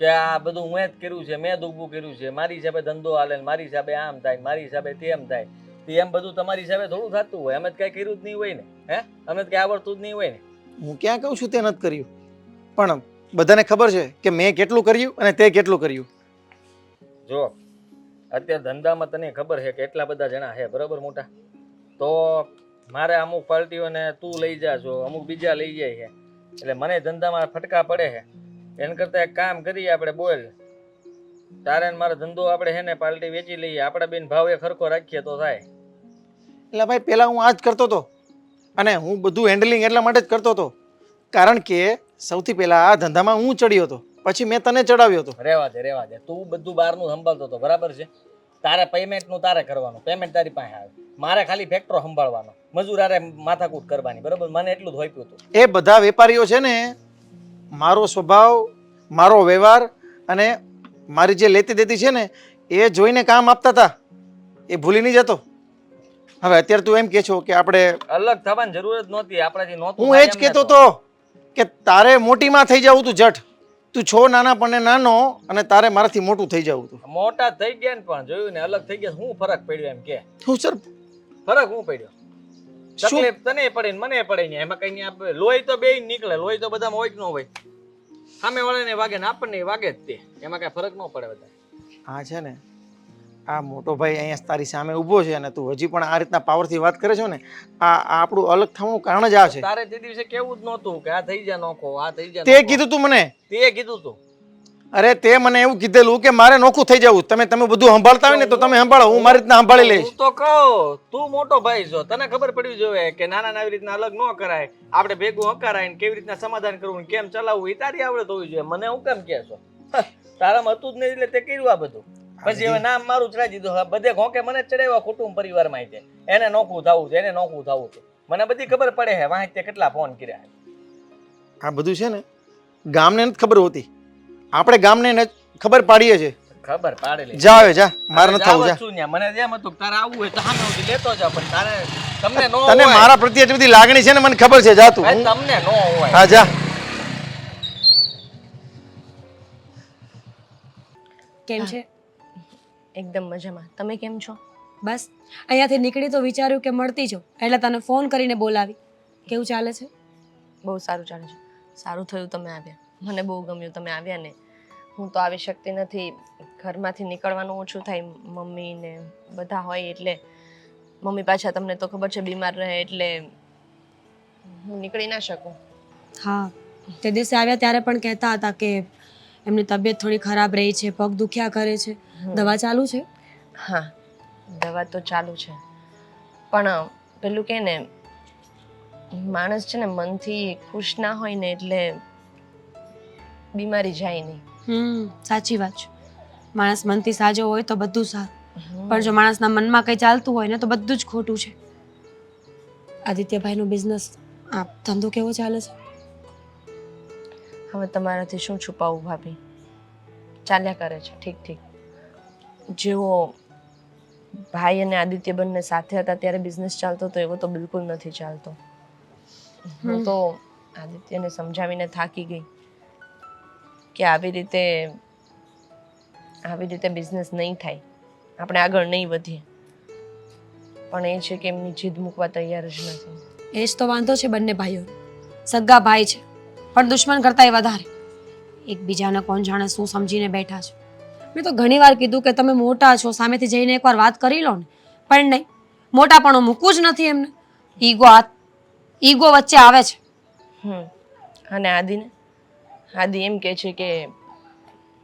કે આ બધું મેં જ કર્યું છે, મેં જ ઊભું કર્યું છે, મારી હિસાબે ધંધો હાલે, મારી હિસાબે આમ થાય, મારી હિસાબે તેમ થાય. એમ બધું તમારી હિસાબે થોડું થતું હોય? અમે જ કાંઈ કર્યું જ નહીં હોય ને, હે? અમે જ કાંઈ આવડતું જ નહીં હોય ને.
હું ક્યાં કહું છું તે નથી કર્યું, પણ બધાને ખબર છે કે મેં કેટલું કર્યું અને તે કેટલું કર્યું.
જો અત્યારે ધંધામાં તને ખબર છે કે એટલા બધા જણા છે, બરાબર મોટા? તો મારે અમુક પાર્ટીઓને તું લઈ જા છો, અમુક બીજા લઈ જાય છે, એટલે મને ધંધામાં ફટકા પડે છે. એના કરતાં એક કામ કરીએ આપણે, બોલ તારે ને મારો ધંધો આપણે છે ને પાર્ટી વેચી લઈએ, આપણા બેન ભાવ એ ખરખો રાખીએ તો થાય.
એટલે ભાઈ પહેલાં હું આ જ કરતો હતો અને હું બધું હેન્ડલિંગ એટલા માટે જ કરતો હતો કારણ કે સૌથી પહેલાં આ ધંધામાં હું ચડ્યો હતો, પછી મેં તને ચડાવ્યો હતો.
રહેવા દે, તું બધું બહારનું સંભાળતો હતો, બરાબર છે? તારે પેમેન્ટનું તારે કરવાનું, પેમેન્ટ તારી પાસે આવે, મારે ખાલી ફેક્ટરો સંભાળવાનો, મજૂરારે માથાકૂટ કરવાની, બરાબર? મને એટલું જ હોપ્યું હતું.
એ બધા વેપારીઓ છે ને, મારો સ્વભાવ, મારો વ્યવહાર અને મારી જે લેતી દેતી છે ને એ જોઈને કામ આપતા હતા, એ ભૂલી નહીં જતો. હવે અત્યારે તું એમ કે છો કે આપણે,
અલગ થવાની જરૂર જ નહોતી, આપણાથી નહોતું.
હું એ જ કહેતો હતો કે તારે મોટીમાં થઈ જવું તું જટ. તું છો નાના પણ નાનો અને તારે મારાથી મોટું થઈ જવું તું.
મોટા થઈ ગયા ને પણ જોયું ને, અલગ થઈ ગયા, શું ફરક પડ્યો એમ કે?
હું સર
ફરક શું પડ્યો?
શું?
તકલીફ તને પડે ને મને પડે ને, એમાં કઈ નહીં. લોહી તો બે નીકળે, લોહી તો બધામાં હોય કે ન હોય? સામે વાળાને વાગે ને આપણને વાગે જ તે, એમાં કઈ ફરક ન પડે વધારે.
આ છે ને આ મોટો ભાઈ અહીંયા તારી સામે ઊભો છે અને તું હજી પણ આ રીતના પાવરથી વાત કરે છો ને, આ આપણું અલગ થવાનું કારણ જ આ છે.
તારે તે દિવસે કેવું જ નહોતું કે આ થઈ જાય નોખો, આ થઈ જાય
તે
નોખો.
કીધું તું મને,
તે કીધું તું.
અરે તે મને એવું કીધેલું કે મારે નોખું થઈ જવું. તમે બધું સંભાળતા હોય ને તો તમે સંભાળો, હું મારી રીતના સંભાળી લઈશ.
હું તો કહું તું મોટો ભાઈ છો, તને ખબર પડવી જોઈએ કે નાના આવી રીતના અલગ ન કરાય, આપણે ભેગું હકારાય ને કેવી રીતના સમાધાન કરવું ને કેમ ચલાવવું એ તારી આવડત હોવી જોઈએ. મને હું કેમ કહે છો? તારામાં હતું જ નહીં એટલે તે કર્યું આ બધું. પછી હવે નામ મારું ચડાવી દીધું, બધે ઘોંકે મને જ ચડાવ્યા કુટુંબ પરિવારમાં છે. એને નોખું થવું છે, એને નોખું થવું છે. મને બધી ખબર પડે છે, વાંચે કેટલા ફોન કર્યા.
આ બધું છે ને ગામને નથી ખબર હોતી, આપણે ગામને ખબર પાડીએ છીએ.
ખબર પાડેલી
જા હવે જા, મારે નથી થવું. જા.
શું ન્યા? મને જેમ હતું કે તારે આવવું હોય તો સામે સુધી લેતો જા, પણ તારે તમને નો
તને
હોય.
મારા પ્રત્યે એટલી બધી લાગણી છે ને, મને ખબર છે. જા તું.
ભાઈ, તમને નો હોય.
હા જા.
કેમ છે?
એકદમ મજામાં. તમે કેમ છો?
બસ અહીંયાથી નીકળી તો વિચાર્યું કે મળતી જાઉં, એટલે તને ફોન કરીને બોલાવી. કેવું ચાલે છે?
બહુ સારું ચાલે છે. સારું થયું તમે આવ્યા. મને બહુ ગમ્યું તમે આવ્યા ને. હું તો આવી શકતી નથી, ઘરમાંથી નીકળવાનું ઓછું થાય. મમ્મી ને બધા હોય એટલે મમ્મી પાછા તમને તો ખબર છે બીમાર રહે એટલે હું નીકળી ના શકું.
હા, તે દિવસે આવ્યા ત્યારે પણ કહેતા હતા કે એમની તબિયત થોડી ખરાબ રહી છે, પગ દુખ્યા કરે છે. દવા ચાલુ છે?
હા, દવા તો ચાલુ છે, પણ પેલું કે ને માણસ છે ને મનથી ખુશ ના હોય ને એટલે બીમારી જાય નહીં.
સાચી વાત છે. માણસ મનથી સાજો હોય તો બધું સારું, પણ જો માણસના મનમાં કંઈ ચાલતું હોય ને તો બધું જ ખોટું છે. આદિત્યભાઈનો બિઝનેસ, આ ધંધો કેવો ચાલે છે?
હવે તમારાથી શું છુપાવું ભાભી, ચાલ્યા કરે છે ઠીક ઠીક. જેવો ભાઈ અને આદિત્ય બંને સાથે હતા ત્યારે બિઝનેસ ચાલતો હતો એવો તો બિલકુલ નથી ચાલતો. હું તો આદિત્યને સમજાવીને થાકી ગઈ કે આવી રીતે બિઝનેસ નહીં થાય, આપણે આગળ નહીં વધીએ, પણ એ છે કે એમની જીદ મૂકવા તૈયાર જ નથી.
એ જ તો વાંધો છે બંને ભાઈઓ. સગા ભાઈ છે પણ દુશ્મન કરતાંય વધારે. એકબીજાને કોણ જાણે શું સમજીને બેઠા છે. મેં તો ઘણી વાર કીધું કે તમે મોટા છો, સામેથી જઈને એકવાર વાત કરી લો ને, પણ નહીં, મોટાપણું મૂકવું જ નથી એમને. ઈગો વચ્ચે આવે છે.
અને આદિ એમ કહે છે કે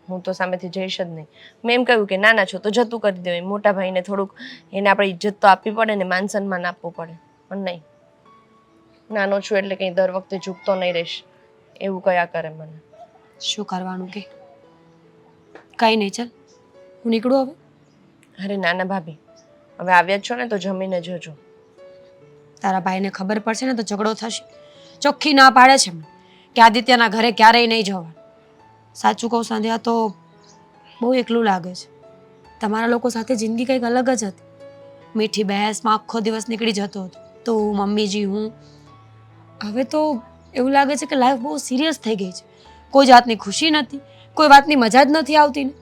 હું તો સામેથી જઈશ જ નહીં. મેં એમ કહ્યું કે નાના છો તો જતું કરી દેવાય, મોટા ભાઈને થોડુંક એને આપણે ઇજ્જત તો આપવી પડે ને, માન સન્માન આપવું પડે. પણ નહીં, નાનો છું એટલે કંઈ દર વખતે ઝૂકતો નહીં રહીશ એવું કયા કરે મને.
શું કરવાનું કે? કઈ નહીં, ચાલ હું નીકળું હવે.
અરે નાના ભાભી, હવે આવ્યા જ છો ને તો જમીને જજો.
તારા ભાઈને ખબર પડશે ને તો ઝઘડો થશે. ચોખ્ખી ના પાડે છે મને કે આદિત્યના ઘરે ક્યારેય નહીં જવાનું. સાચું કહું સંધ્યા, તો બહુ એકલું લાગે છે. તમારા લોકો સાથે જિંદગી કંઈક અલગ જ હતી. મીઠી બહેસમાં આખો દિવસ નીકળી જતો હતો, તો મમ્મીજી હું. હવે તો એવું લાગે છે કે લાઈફ બહુ સિરિયસ થઈ ગઈ છે. કોઈ જાતની ખુશી નથી, કોઈ વાતની મજા જ નથી આવતી ને.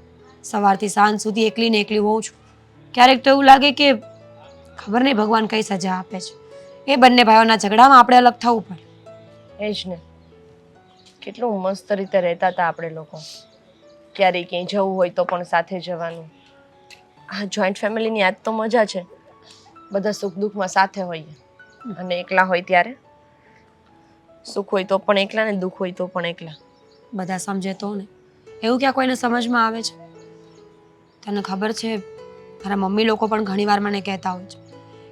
સવારથી સાંજ સુધી એકલી ને એકલી હોઉં છું. ક્યારેક તો એવું લાગે કે ખબર નહીં ભગવાન કઈ સજા આપે છે. એ બંને ભાઈઓના ઝઘડામાં આપણે અલગ થવું પડે.
એ જ ને, કેટલું મસ્ત રીતે રહેતા હતા આપણે લોકો. ક્યારેય ક્યાંય જવું હોય તો પણ સાથે જવાનું. આ જોઈન્ટ ફેમિલીની આજ તો મજા છે, બધા સુખ દુઃખમાં સાથે હોઈએ. અને એકલા હોય ત્યારે સુખ હોય તો પણ એકલા ને દુઃખ હોય તો પણ એકલા.
બધા સમજે તો ને, એવું ક્યાં કોઈને સમજમાં આવે છે? તને ખબર છે, મારા મમ્મી લોકો પણ ઘણીવાર મને કહેતા હોય છે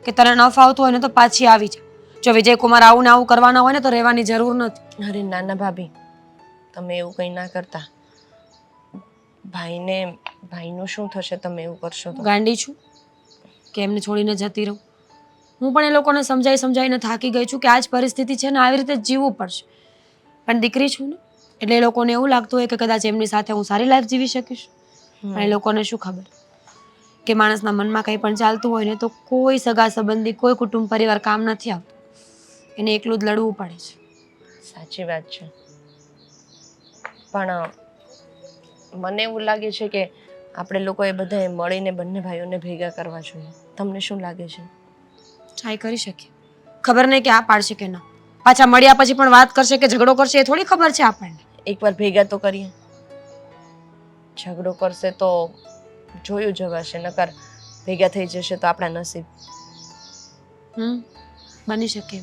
કે તને ન ફાવતું હોય ને તો પાછી આવી જા. જો વિજયકુમાર આવું ને આવું કરવાના હોય ને તો રહેવાની જરૂર નથી.
અરે નાના ભાભી, તમે એવું કંઈ ના કરતા. ભાઈનું શું થશે તમે એવું કરશો તો?
ગાંડી છું કે એમને છોડીને જતી રહું? હું પણ એ લોકોને સમજાવીને થાકી ગઈ છું કે આ જ પરિસ્થિતિ છે ને, આવી રીતે જ જીવવું પડશે. પણ દીકરી છું ને, એટલે એ લોકોને એવું લાગતું હોય કે કદાચ એમની સાથે હું સારી લાઈફ જીવી શકીશ. પણ એ લોકોને શું ખબર કે માણસના મનમાં કંઈ પણ ચાલતું હોય ને તો કોઈ સગા સંબંધી, કોઈ કુટુંબ પરિવાર કામ નથી આવતું. એને એકલું જ લડવું પડે છે.
સાચી વાત છે, પણ મને એવું લાગે છે કે આપણે લોકોએ બધાએ મળીને બંને ભાઈઓને ભેગા કરવા જોઈએ. તમને શું લાગે છે?
ટ્રાય કરી શકીએ. ખબર નહીં કે આ પાડશે કે ના. પાછા મળ્યા પછી પણ વાત કરશે કે ઝઘડો કરશે એ થોડી ખબર છે આપણને.
એકવાર ભેગા તો કરીએ. ઝઘડો કરશે તો જોયું જવાશે, નકર ભેગા થઈ જશે તો આપણા નસીબ.
બની શકે.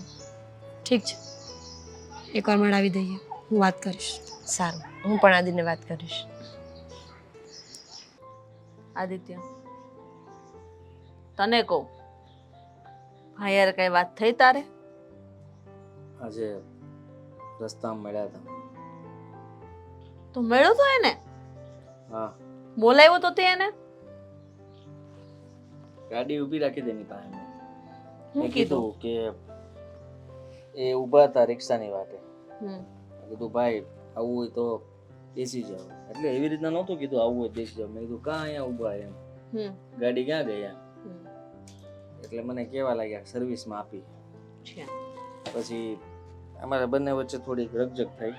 ઠીક છે, એકવાર મળાવી દઈએ, હું વાત કરીશ.
સારું, હું પણ આદિને વાત કરીશ.
આદિત્ય, તને કહું, ભાઈ યાર કઈ વાત થઈ તારે?
આજે રસ્તામાં મળ્યા હતા.
તો મળ્યો તો એને?
હા,
બોલાવ્યો તો તે એને?
ગાડી ઊભી રાખી દેની પાસે મેં.
હું
મેં
કીધું?
કીધું કે એ ઊભા હતા રિક્ષાની વાટે.
હમ.
મેં કીધું ભાઈ આવું હોય તો બેસી જાઓ. એટલે એવી રીતના નહોતું કીધું આવું હોય બેસી જાઓ. મેં કીધું કાં અહીંયા ઊભા એમ,
હમ.
ગાડી ક્યાં ગઈ એમ.
હમ.
એટલે મને કહેવા લાગ્યા સર્વિસમાં આપી.
છે.
પછી અમારા બંને વચ્ચે થોડીક રકઝક થઈ.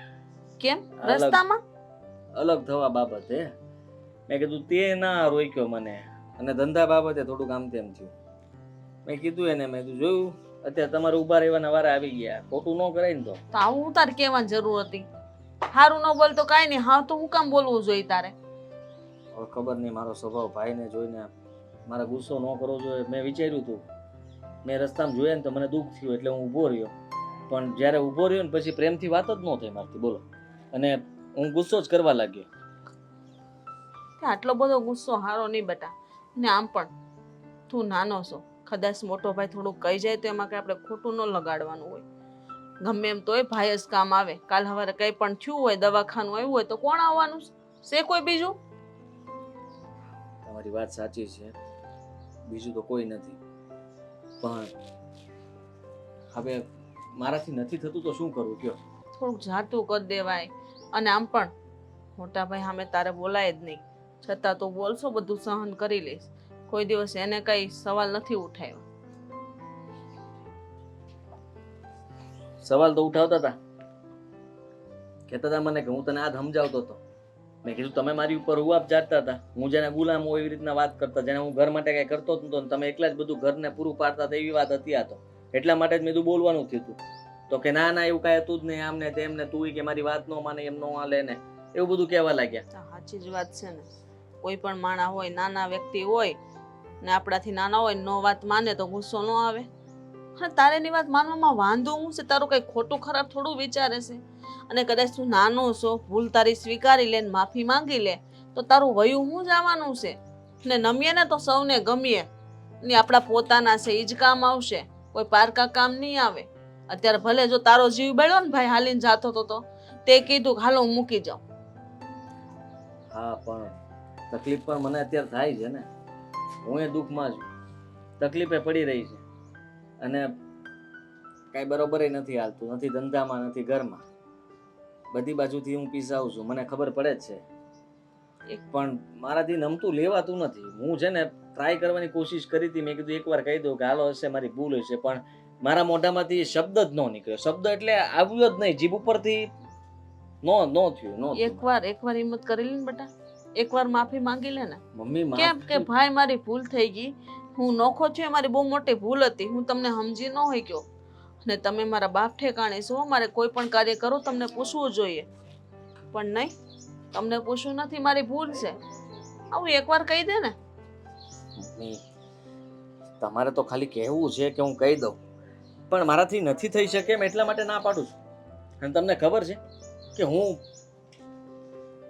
કેમ?
અલગ-
રસ્તામાં?
અલગ થવા બાબતે. મેં કીધું તે ના રોક્યો મને, અને ધંધા બાબતે થોડુંક આમ તેમ થયું. મેં કીધું એને, મેં કીધું જોયું અત્યારે તમારે ઊભા રહેવાના વારા આવી ગયા, ખોટું ન કરાય ને તો.
તો આવું તારે કહેવાની જરૂર હતી. હારું ન બોલ તો કાંઈ નહીં, હા તો હું કામ બોલવું જોઈએ તારે?
હવે ખબર નહીં, મારો સ્વભાવ ભાઈને જોઈને મારે ગુસ્સો ન કરવો જોઈએ. મેં વિચાર્યું હતું, મેં રસ્તામાં જોયા ને તો મને દુઃખ થયું એટલે હું ઊભો રહ્યો. પણ જ્યારે ઊભો રહ્યો ને પછી પ્રેમથી વાત જ ન થઈ મારથી, બોલો. અને હું ગુસ્સો જ કરવા લાગ્યો.
કે આટલો બધો ગુસ્સો હારો નહીં બેટા. ને આમ પણ તું નાનો છો, કદાચ મોટો ભાઈ થોડુંક કહી જાય તો એમાં કંઈ આપણે ખોટું ન લગાડવાનું હોય. ગમે એમ તોય ભાઈ જ કામ આવે. કાલ સવારે કંઈ પણ થયું હોય, દવાખાનું આવ્યું હોય તો કોણ આવવાનું છે? કોઈ બીજું?
તમારી વાત સાચી છે, બીજું તો કોઈ નથી. પણ હવે મારાથી નથી થતું તો શું કરું કયો?
થોડુંક જાતું કરી દેવાય. અને આમ પણ મોટા ભાઈ સામે તારે બોલાય જ નહીં, છતાં તું બોલશો બધું સહન કરી લઈશ. કોઈ દિવસ એને કઈ સવાલ નથી ઉઠાવ્યો.
સવાલ તો ઉઠાવતા હતા, કહેતા હતા મને કે હું તને આ સમજાવતો હતો. મેં કીધું તમે મારી ઉપર રૂઆબ ચાટતા હતા, હું જેને ગુલામ હોય એવી રીતના વાત કરતા, જેને હું ઘર માટે કઈ કરતો જ નતો, તમે એકલા જ બધું ઘરને પૂરું પાડતા હતા, એવી વાત હતી આ તો. એટલા માટે જ મેં કીધું બોલવાનું થયું હતું. તો કે ના ના એવું કાંઈ હતું જ નહીં, આમ ને તેમ ને, તું કે મારી વાત ન માને, એમ ન હાલે ને, એવું બધું કહેવા લાગ્યા.
સાચી જ વાત છે ને. કોઈ પણ માણસ હોય, નાના વ્યક્તિ હોય ને આપણાથી નાના હોય, નો વાત માને તો ગુસ્સો ન આવે? હા, તારે એની વાત માનવામાં વાંધો હું છે? તારું કઈ ખોટું ખરાબ થોડું વિચારે છે? અને કદાચ તું નાનો છો, ભૂલ તારી સ્વીકારી લે ને માફી માંગી લે તો તારું વયું હું જવાનું છે? ને નમીએ ને તો સૌને ગમીએ ને, આપણા પોતાના છે એ જ કામ આવશે, કોઈ પારકા કામ નહીં આવે. અત્યારે ભલે જો તારો જીવ બળ્યો ને ભાઈ હાલીને જાતો તો તે કીધું કે હાલો હું મૂકી જાઉં.
હા, પણ તકલીફ પણ મને અત્યારે થાય છે ને, હું એ દુઃખમાં છું, તકલીફે પડી રહી છે. અને કાંઈ બરોબર નથી હાલતું, નથી ધંધામાં નથી ઘરમાં, બધી બાજુથી હું પીસાવું છું, મને ખબર પડે જ છે. પણ મારાથી નમતું લેવાતું નથી. હું છે ને ટ્રાય કરવાની કોશિશ કરી હતી, મેં કીધું એકવાર કહી દઉં કે હાલો હશે મારી ભૂલ હશે, પણ મારા મોઢામાંથી શબ્દ જ ન નીકળ્યો. શબ્દ એટલે આવ્યો જ નહીં, જીભ ઉપરથી ન થયું.
એકવાર હિંમત કરી લે ને બેટા, એકવાર માફી માંગી લે ને.
મમ્મી
કેમ કે ભાઈ મારી ભૂલ થઈ ગઈ, હું નોખો છું, મારી બહુ મોટી ભૂલ હતી, હું તમને સમજી ન હોય ગયો. અને તમે મારા બાપ ઠેકાણે છો, મારે કોઈ પણ કાર્ય કરું તમને પૂછવું જોઈએ, પણ નહીં, તમને પૂછવું નથી, મારી ભૂલ છે. આવું એકવાર કહી દે ને.
મમ્મી તમારે તો ખાલી કહેવું છે કે હું કહી દઉં, પણ મારાથી નથી થઈ શકે એમ એટલા માટે ના પાડું છું. અને તમને ખબર છે કે હું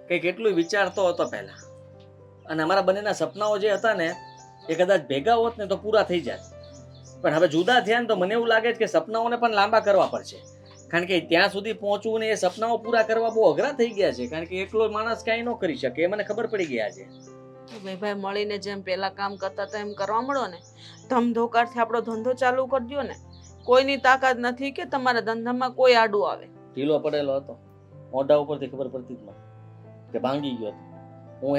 કંઈક એટલું વિચારતો હતો પહેલા, અને અમારા બંનેના સપનાઓ જે હતા ને એ કદાચ ભેગા હોત ને તો પૂરા થઈ જાય. પણ હવે જુદા થયા ને તો મને એવું લાગે છે કે સપનાઓને પણ લાંબા કરવા પડશે, કારણ કે ત્યાં સુધી પહોંચવું ને એ સપનાઓ પૂરા કરવા બહુ અઘરા થઈ ગયા છે, કારણ કે એકલો માણસ કાંઈ ન કરી શકે, એ મને ખબર પડી ગયા છે.
ભાઈ મળીને જેમ પેલા કામ કરતા હતા એમ કરવા મળો ને, ધમધોકારથી આપણો ધંધો ચાલુ કરી દો ને. કોઈની તાકાત નથી કે તમારા ધંધામાં કોઈ આડું આવે.
ઢીલો પડેલો હતો, મોઢા ઉપરથી ખબર પડતી જ મને કે ભાંગી ગયો હતો. હું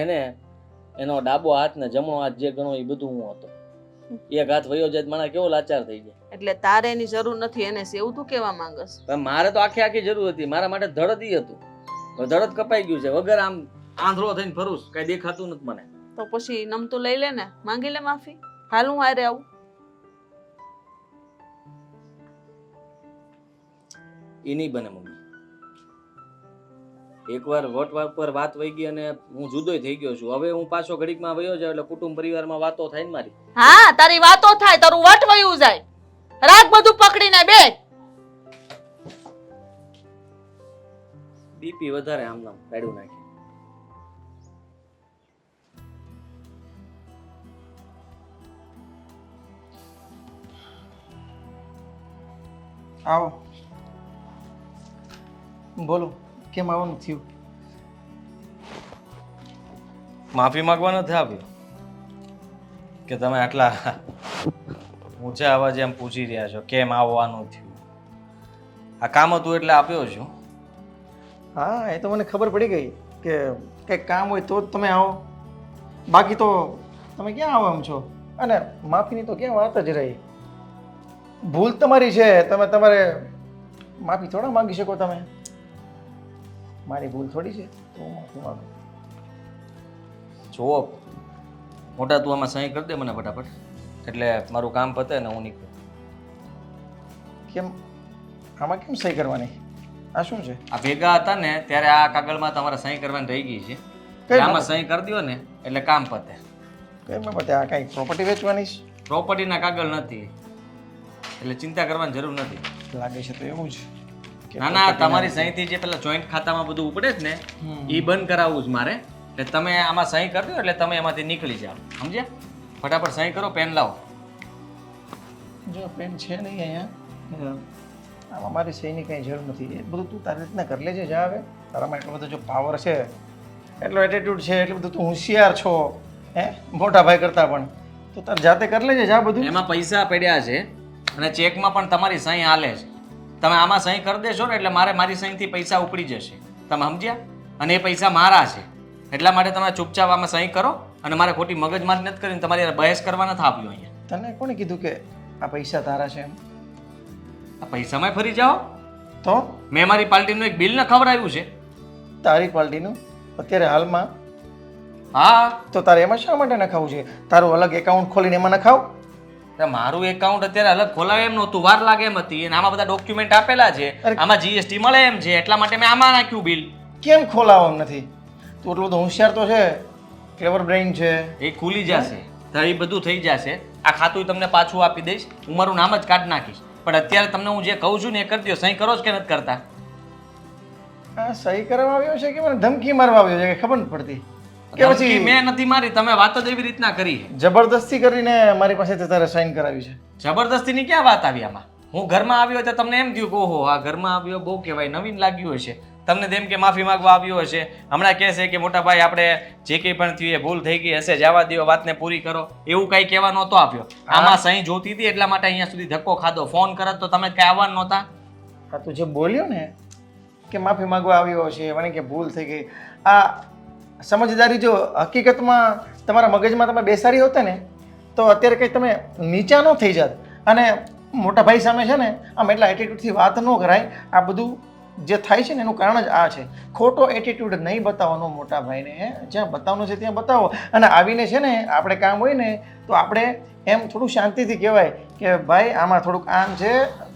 એનો ડાબો હાથ ને જમણો હાથ જે ગણો એ બધું હું હતો. એક હાથ વયો જાય માણસ કેવો લાચાર થઈ જાય.
એટલે તારે એની જરૂર નથી એને, એવું તું કેવા માંગસ?
પણ મારે તો આખી જરૂર હતી, મારા માટે ધડદ ઈ હતું. ધડદ કપાઈ ગયું છે, વગર આમ આંધળો થઈને ફરું, કઈ દેખાતું નથી મને.
તો પછી નમતું લઈ લે ને, માંગી લે માફી. હાલ હું હારે આવું.
એ નહીં બને મમ્મી, એકવાર વટ પર વાત વહી ગઈ અને હું જુદોય થઈ ગયો છું. હવે હું પાછો ઘડીકમાં વયો જાઉં એટલે કુટુંબ પરિવારમાં વાતો થાય ને મારી.
હા તારી વાતો થાય, તારું વટ વયું જાય. રાખ બધું પકડીને બે.
બીપી વધારે આમ નામ કાઢ્યું નાખી.
આવો બોલો, કેમ આવવાનું થયું?
માફી માંગવા નથી આવ્યો કે તમે આટલા ઊંચા અવાજે એમ પૂછી રહ્યા છો કેમ આવવાનું થયું. આ કામ હતું એટલે આપ્યો છું.
હા, એ તો મને ખબર પડી ગઈ કે કંઈક કામ હોય તો જ તમે આવો, બાકી તો તમે ક્યાં આવો એમ છો. અને માફીની તો ક્યાં વાત જ રહી. ભૂલ તમારી છે, તમે તમારે માફી થોડા માંગી શકો. તમે મારી ભૂલ થોડી છે તો હું માફી માંગુ.
જુઓ મોટા, તું આમાં સહી કરી દે મને ફટાફટ, એટલે મારું કામ પતે ને હું નીકળું.
કેમ આમાં કેમ સહી કરવાની? આ શું છે?
આ ભેગા હતા ને ત્યારે આ કાગળમાં તમારે સહી કરવાની રહી ગઈ છે. એટલે આમાં સહી કરી દો ને એટલે કામ પતે.
કઈ બાબતે? આ કઈ પ્રોપર્ટી વેચવાની છે?
પ્રોપર્ટીના કાગળ નથી એટલે ચિંતા કરવાની જરૂર નથી.
લાગે છે તો એવું જ કે
ના ના, તમારી સહીથી જે પેલા જોઈન્ટ ખાતામાં બધું ઉપડે જ ને એ બંધ કરાવવું જ મારે. એટલે તમે આમાં સહી કરી દો એટલે તમે એમાંથી નીકળી જાઓ. સમજ્યા? ફટાફટ સહી કરો, પેન લાવો.
જો પેન છે નહીં અહીંયા, આમાં મારી સહીની કંઈ જરૂર નથી. એ બધું તું તારી રીતના કરી લેજે. જા આવે તારામાં એટલો બધો જો પાવર છે, એટલો એટીટ્યુડ છે, એટલું બધું તું હોશિયાર છો મોટા ભાઈ કરતા પણ, તો તાર જાતે કરી લેજે. જા બધું.
એમાં પૈસા પડ્યા છે અને ચેકમાં પણ તમારી સહી હાલે છે. તમે આમાં સહી કરી દેશો ને એટલે મારે મારી સહીથી પૈસા ઉપડી જશે. તમે સમજ્યા? અને એ પૈસા મારા છે એટલા માટે તમે ચૂપચાપ આમાં સહી કરો. અને મારે ખોટી મગજમારી નથી કરીને તમારી બહેસ કરવા નથી આપ્યો અહીંયા.
તને કોણે કીધું કે આ પૈસા તારા છે એમ?
આ પૈસામાં ફરી જાઓ
તો
મેં મારી પાર્ટીનું એક બિલ ન ખવડાવ્યું છે.
તારી પાર્ટીનું અત્યારે હાલમાં?
હા,
તો તારે એમાં શા માટે નખાવું છે? તારું અલગ એકાઉન્ટ ખોલીને એમાં નખાવ.
તો મારું એકાઉન્ટ અત્યારે અલગ ખોલાવે એમ નહોતું, વાર લાગે એમ હતી. અને આમાં બધા ડોક્યુમેન્ટ આપેલા છે, આમાં જીએસટી મળે એમ છે, એટલા માટે મેં આમાં નાખ્યું બિલ.
કેમ ખોલાવો એમ નથી? તું એટલું બધું હોશિયાર તો છે, ક્લેવર બ્રેઇન છે.
એ ખુલી જશે તો એ બધું થઈ જશે. આ ખાતું તમને પાછું આપી દઈશ, હું મારું નામ જ કાઢી નાખીશ. પણ અત્યારે તમને હું જે કહું છું ને એ કરી દો. સહી કરો જ કે નથી કરતા?
આ સહી કરવા આવ્યો છે કે મને ધમકી મારવા આવ્યો છે કે ખબર નથી પડતી? કે
ધમકી
પછી
મેં નથી મારી, તમે વાત જ એવી રીતના કરી.
જબરદસ્તી કરીને મારી પાસેથી તારે સાઈન કરાવી છે?
જબરદસ્તીની ક્યાં વાત આવી આમાં? હું ઘરમાં આવ્યો તો તમને એમ થયું કે ઓહો આ ઘરમાં આવ્યો બહુ કહેવાય, નવીન લાગ્યું હશે. તમને તેમ કે માફી માંગવા આવ્યો હશે. હમણાં કહે છે કે મોટા ભાઈ આપણે જે કંઈ પણ થયું એ ભૂલ થઈ ગઈ હશે, જવા દો, વાતને પૂરી કરો. એવું કંઈ કહેવા નહોતો આપ્યો. આમાં સહી જોતી હતી એટલા માટે અહીંયા સુધી ધક્કો ખાધો. ફોન કરત તો તમે કઈ આવવા નહોતા.
આ તું જે બોલ્યો ને કે માફી માંગવા આવ્યો છે, મને કે ભૂલ થઈ ગઈ, આ સમજદારી જો હકીકતમાં તમારા મગજમાં તમે બેસાડી હોત ને તો અત્યારે કંઈ તમે નીચા ન થઈ જાત. અને મોટા ભાઈ સામે છે ને આમ એટલા એટીટ્યુડથી વાત ન કરાય. આ બધું જે થાય છે ને એનું કારણ જ આ છે. ખોટો એટીટ્યુડ નહીં બતાવવાનો મોટા ભાઈને. જ્યાં બતાવવાનું છે ત્યાં બતાવો. અને આવીને છે ને આપણે કામ હોય ને તો આપણે એમ થોડું શાંતિથી કહેવાય કે ભાઈ આમાં થોડુંક આમ છે,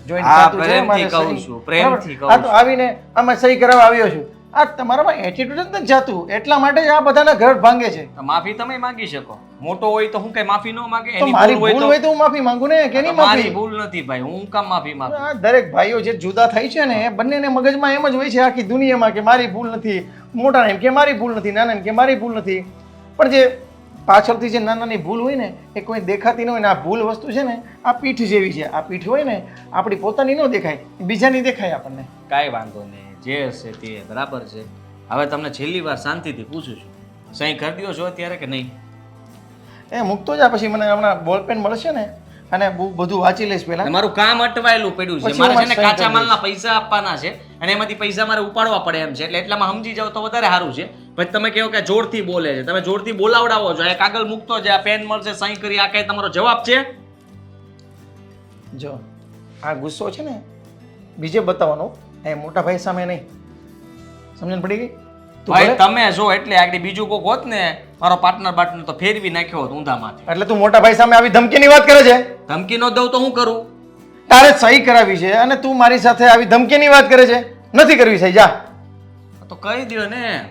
જોઈન્ટ ખાતું છે, મારે સહી. આ તો આવીને આમાં સહી કરાવવા આવ્યો છું. આ તમારામાં એટીટ્યુડ જ નથી જાતું, એટલા માટે જ આ બધાના ઘર ભાંગે છે.
માફી તમે માંગી શકો. મોટો હોય તો હું કઈ માફી ન માંગે?
તો મારી ભૂલ હોય તો હું માફી માંગુ ને, કે નહીં?
મારી ભૂલ નથી ભાઈ, હું કામ માફી માંગુ?
આ દરેક ભાઈઓ જે જુદા થાય છે ને બંનેને મગજમાં એમ જ હોય છે આખી દુનિયામાં કે મારી ભૂલ નથી. મોટાને એમ કે મારી ભૂલ નથી, નાનાને કે મારી ભૂલ નથી. પણ જે પાછળથી જે નાનાની ભૂલ હોય ને એ કોઈ દેખાતી ન હોય ને. આ ભૂલ વસ્તુ છે ને આ પીઠ જેવી છે. આ પીઠ હોય ને આપણી પોતાની ન દેખાય, બીજાની દેખાય આપણને.
કાંઈ વાંધો નહીં, જે હશે તે બરાબર છે. હવે તમને છેલ્લી વાર શાંતિથી પૂછું છું, સહી કરી દો છો અત્યારે કે નહીં?
એ મૂકતો જા, પછી મને હમણાં બોલપેન મળશે ને અને બધું વાંચી લઈશ પહેલા.
મારું કામ અટવાયેલું પડ્યું છે. મારે છે ને કાચા માલના પૈસા આપવાના છે અને એમાંથી પૈસા મારે ઉપાડવા પડે એમ છે. એટલે એટલામાં સમજી જાવ તો વધારે સારું છે. પછી તમે કહો કે જોરથી બોલે છે, તમે જોરથી બોલાવડાવો છો. આ કાગળ મૂકતો છે, આ પેન મળશે, સહી કરી. આ કઈ તમારો જવાબ છે?
જો આ ગુસ્સો છે ને બીજે બતાવવાનો, એ મોટા ભાઈ સામે નહીં. સમજણ પડી ગઈ?
ભાઈ તમે જો એટલે આગળ બીજું કોક હોત ને મારો પાર્ટનર તો ફેરવી નાખ્યો હોત ઊંધામાંથી.
એટલે તું મોટા ભાઈ સામે આવી ધમકીની વાત કરે છે?
ધમકી ન દઉં તો હું કરું?
તારે સહી કરાવી છે અને તું મારી સાથે આવી ધમકીની વાત કરે છે? નથી કરવી સહી, જા.
તો કહી દ્યો ને,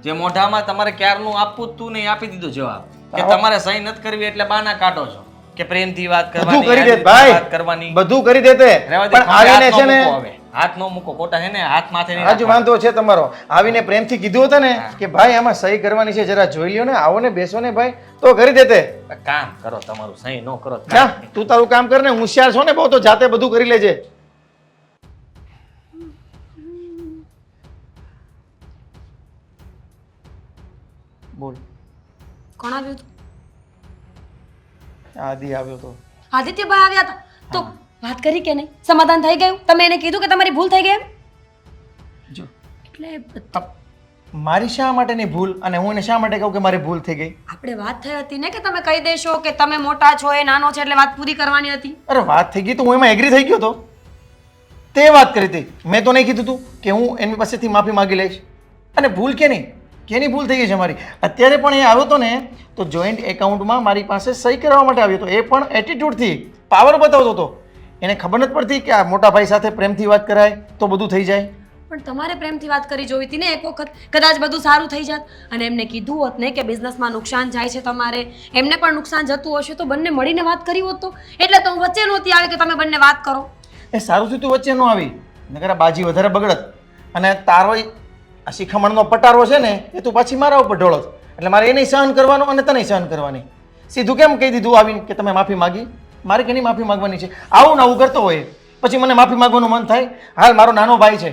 જે મોઢામાં તમારે ક્યારનું આપવું જ તું નહીં આપી દીધું જવાબ કે તમારે સહી નથી કરવી એટલે બાના કાઢો છો કે પ્રેમથી વાત
બધું
કરવાની,
કરી દે
આદિત્યથી
ભાઈ,
વાત કરવાની.
બધું કરી દેતે,
રહેવા દે,
પણ
હાથ
આવીને
નો
છે ને
મૂકો હવે. હાથ નો મૂકો, ખોટા છે ને હાથ માથે નહીં
આજ
રાખવાના.
વાંધો છે તમારો. આવીને પ્રેમથી કીધું હતું ને કે ભાઈ આમાં સહી કરવાની છે, જરા જોઈ લ્યો ને, આવો ને બેસો ને ભાઈ, તો કરી દેતે.
કામ કરો તમારું, સહી ન કરો તો
જા તું તારું કામ કર ને, હોશિયાર છો ને બહુ, તો જાતે બધું કરી લેજે. બોલ.
કોણ આવ્યું હતું?
આદિ આવ્યો તો.
આદિત્યભાઈ આવ્યા હતા તો વાત કરી કે નહીં? સમાધાન થઈ ગયું? તમે એને કીધું કે તમારી ભૂલ થઈ ગઈ એમ?
જો
એટલે
મારી શા માટેની ભૂલ, અને હું એને શા માટે કહું કે મારી ભૂલ થઈ ગઈ?
આપણે વાત થઈ હતી ને કે તમે કહી દેશો કે તમે મોટા છો એ નાનો છે એટલે વાત પૂરી કરવાની હતી.
અરે વાત થઈ ગઈ તો હું એમાં એગ્રી થઈ ગયો તો. તે વાત કરી હતી, મેં તો નહીં કીધું તું કે હું એની પાસેથી માફી માંગી લઈશ. અને ભૂલ કેની ભૂલ થઈ ગઈ છે મારી? અત્યારે પણ એ આવ્યો હતો ને તો જોઈન્ટ એકાઉન્ટમાં મારી પાસે સહી કરવા માટે આવ્યો હતો, એ પણ એટીટ્યુડથી, પાવર બતાવતો હતો. એને ખબર નથી પડતી કે આ મોટા ભાઈ સાથે પ્રેમથી વાત કરાય તો બધું થઈ જાય.
પણ તમારે પ્રેમથી વાત કરી જોઈ હતી ને એક વખત, કદાચ બધું સારું થઈ જાત. અને એમને કીધું હોત ને કે બિઝનેસમાં નુકસાન જાય છે તમારે, એમને પણ નુકસાન જતું હશે તો બંને મળીને વાત કરી હોત તો. એટલે તો હું વચ્ચે નહોતી આવી કે તમે બંને વાત કરો.
એ સારું થયું તું વચ્ચે ન આવી, નકર આ બાજી વધારે બગડત. અને તારો આ શિખામણનો પટારો છે ને એ તું પાછી મારા ઉપર ઢોળત, એટલે મારે એને સહન કરવાનો અને તને સહન કરવાની. સીધું કેમ કહી દીધું આવીને કે તમે માફી માગી? મારે કેની માફી માગવાની છે? આવું ને આવું કરતો હોય પછી મને માફી માગવાનું મન થાય. હાલ મારો નાનો ભાઈ છે,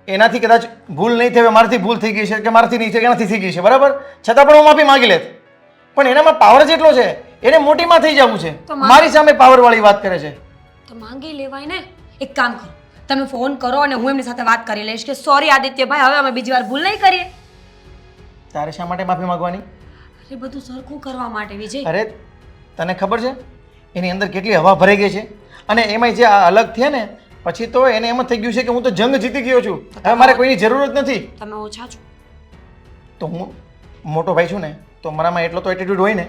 એનાથી કદાચ ભૂલ નહીં થઈ, મારાથી ભૂલ થઈ ગઈ છે કે મારાથી નહીં થઈ, એનાથી થઈ ગઈ છે બરાબર, છતાં પણ હું માફી માગી લેત. પણ એનામાં પાવર જેટલો છે, એને મોટીમાં થઈ જવું છે,
તો
મારી સામે પાવર વાળી વાત કરે છે.
તો માંગી લેવાય ને. એક કામ કરો, તમે ફોન કરો અને હું એમની સાથે વાત કરી લઈશ કે સોરી આદિત્યભાઈ, હવે અમે બીજી વાર ભૂલ નહીં કરીએ.
તારે શા માટે માફી માંગવાની?
અરે બધું સરખું કરવા માટે વિજય.
અરે તને ખબર છે એની અંદર કેટલી હવા ભરાઈ ગઈ છે? અને એમાંય જે આ અલગ થયા ને પછી તો એને એમ જ થઈ ગયું છે કે હું તો જંગ જીતી ગયો છું, હવે મારે કોઈની જરૂર જ નથી.
તમે ઓછા છો.
તો હું મોટો ભાઈ છું ને તો મારામાં એટલો તો એટીટ્યુડ હોય ને.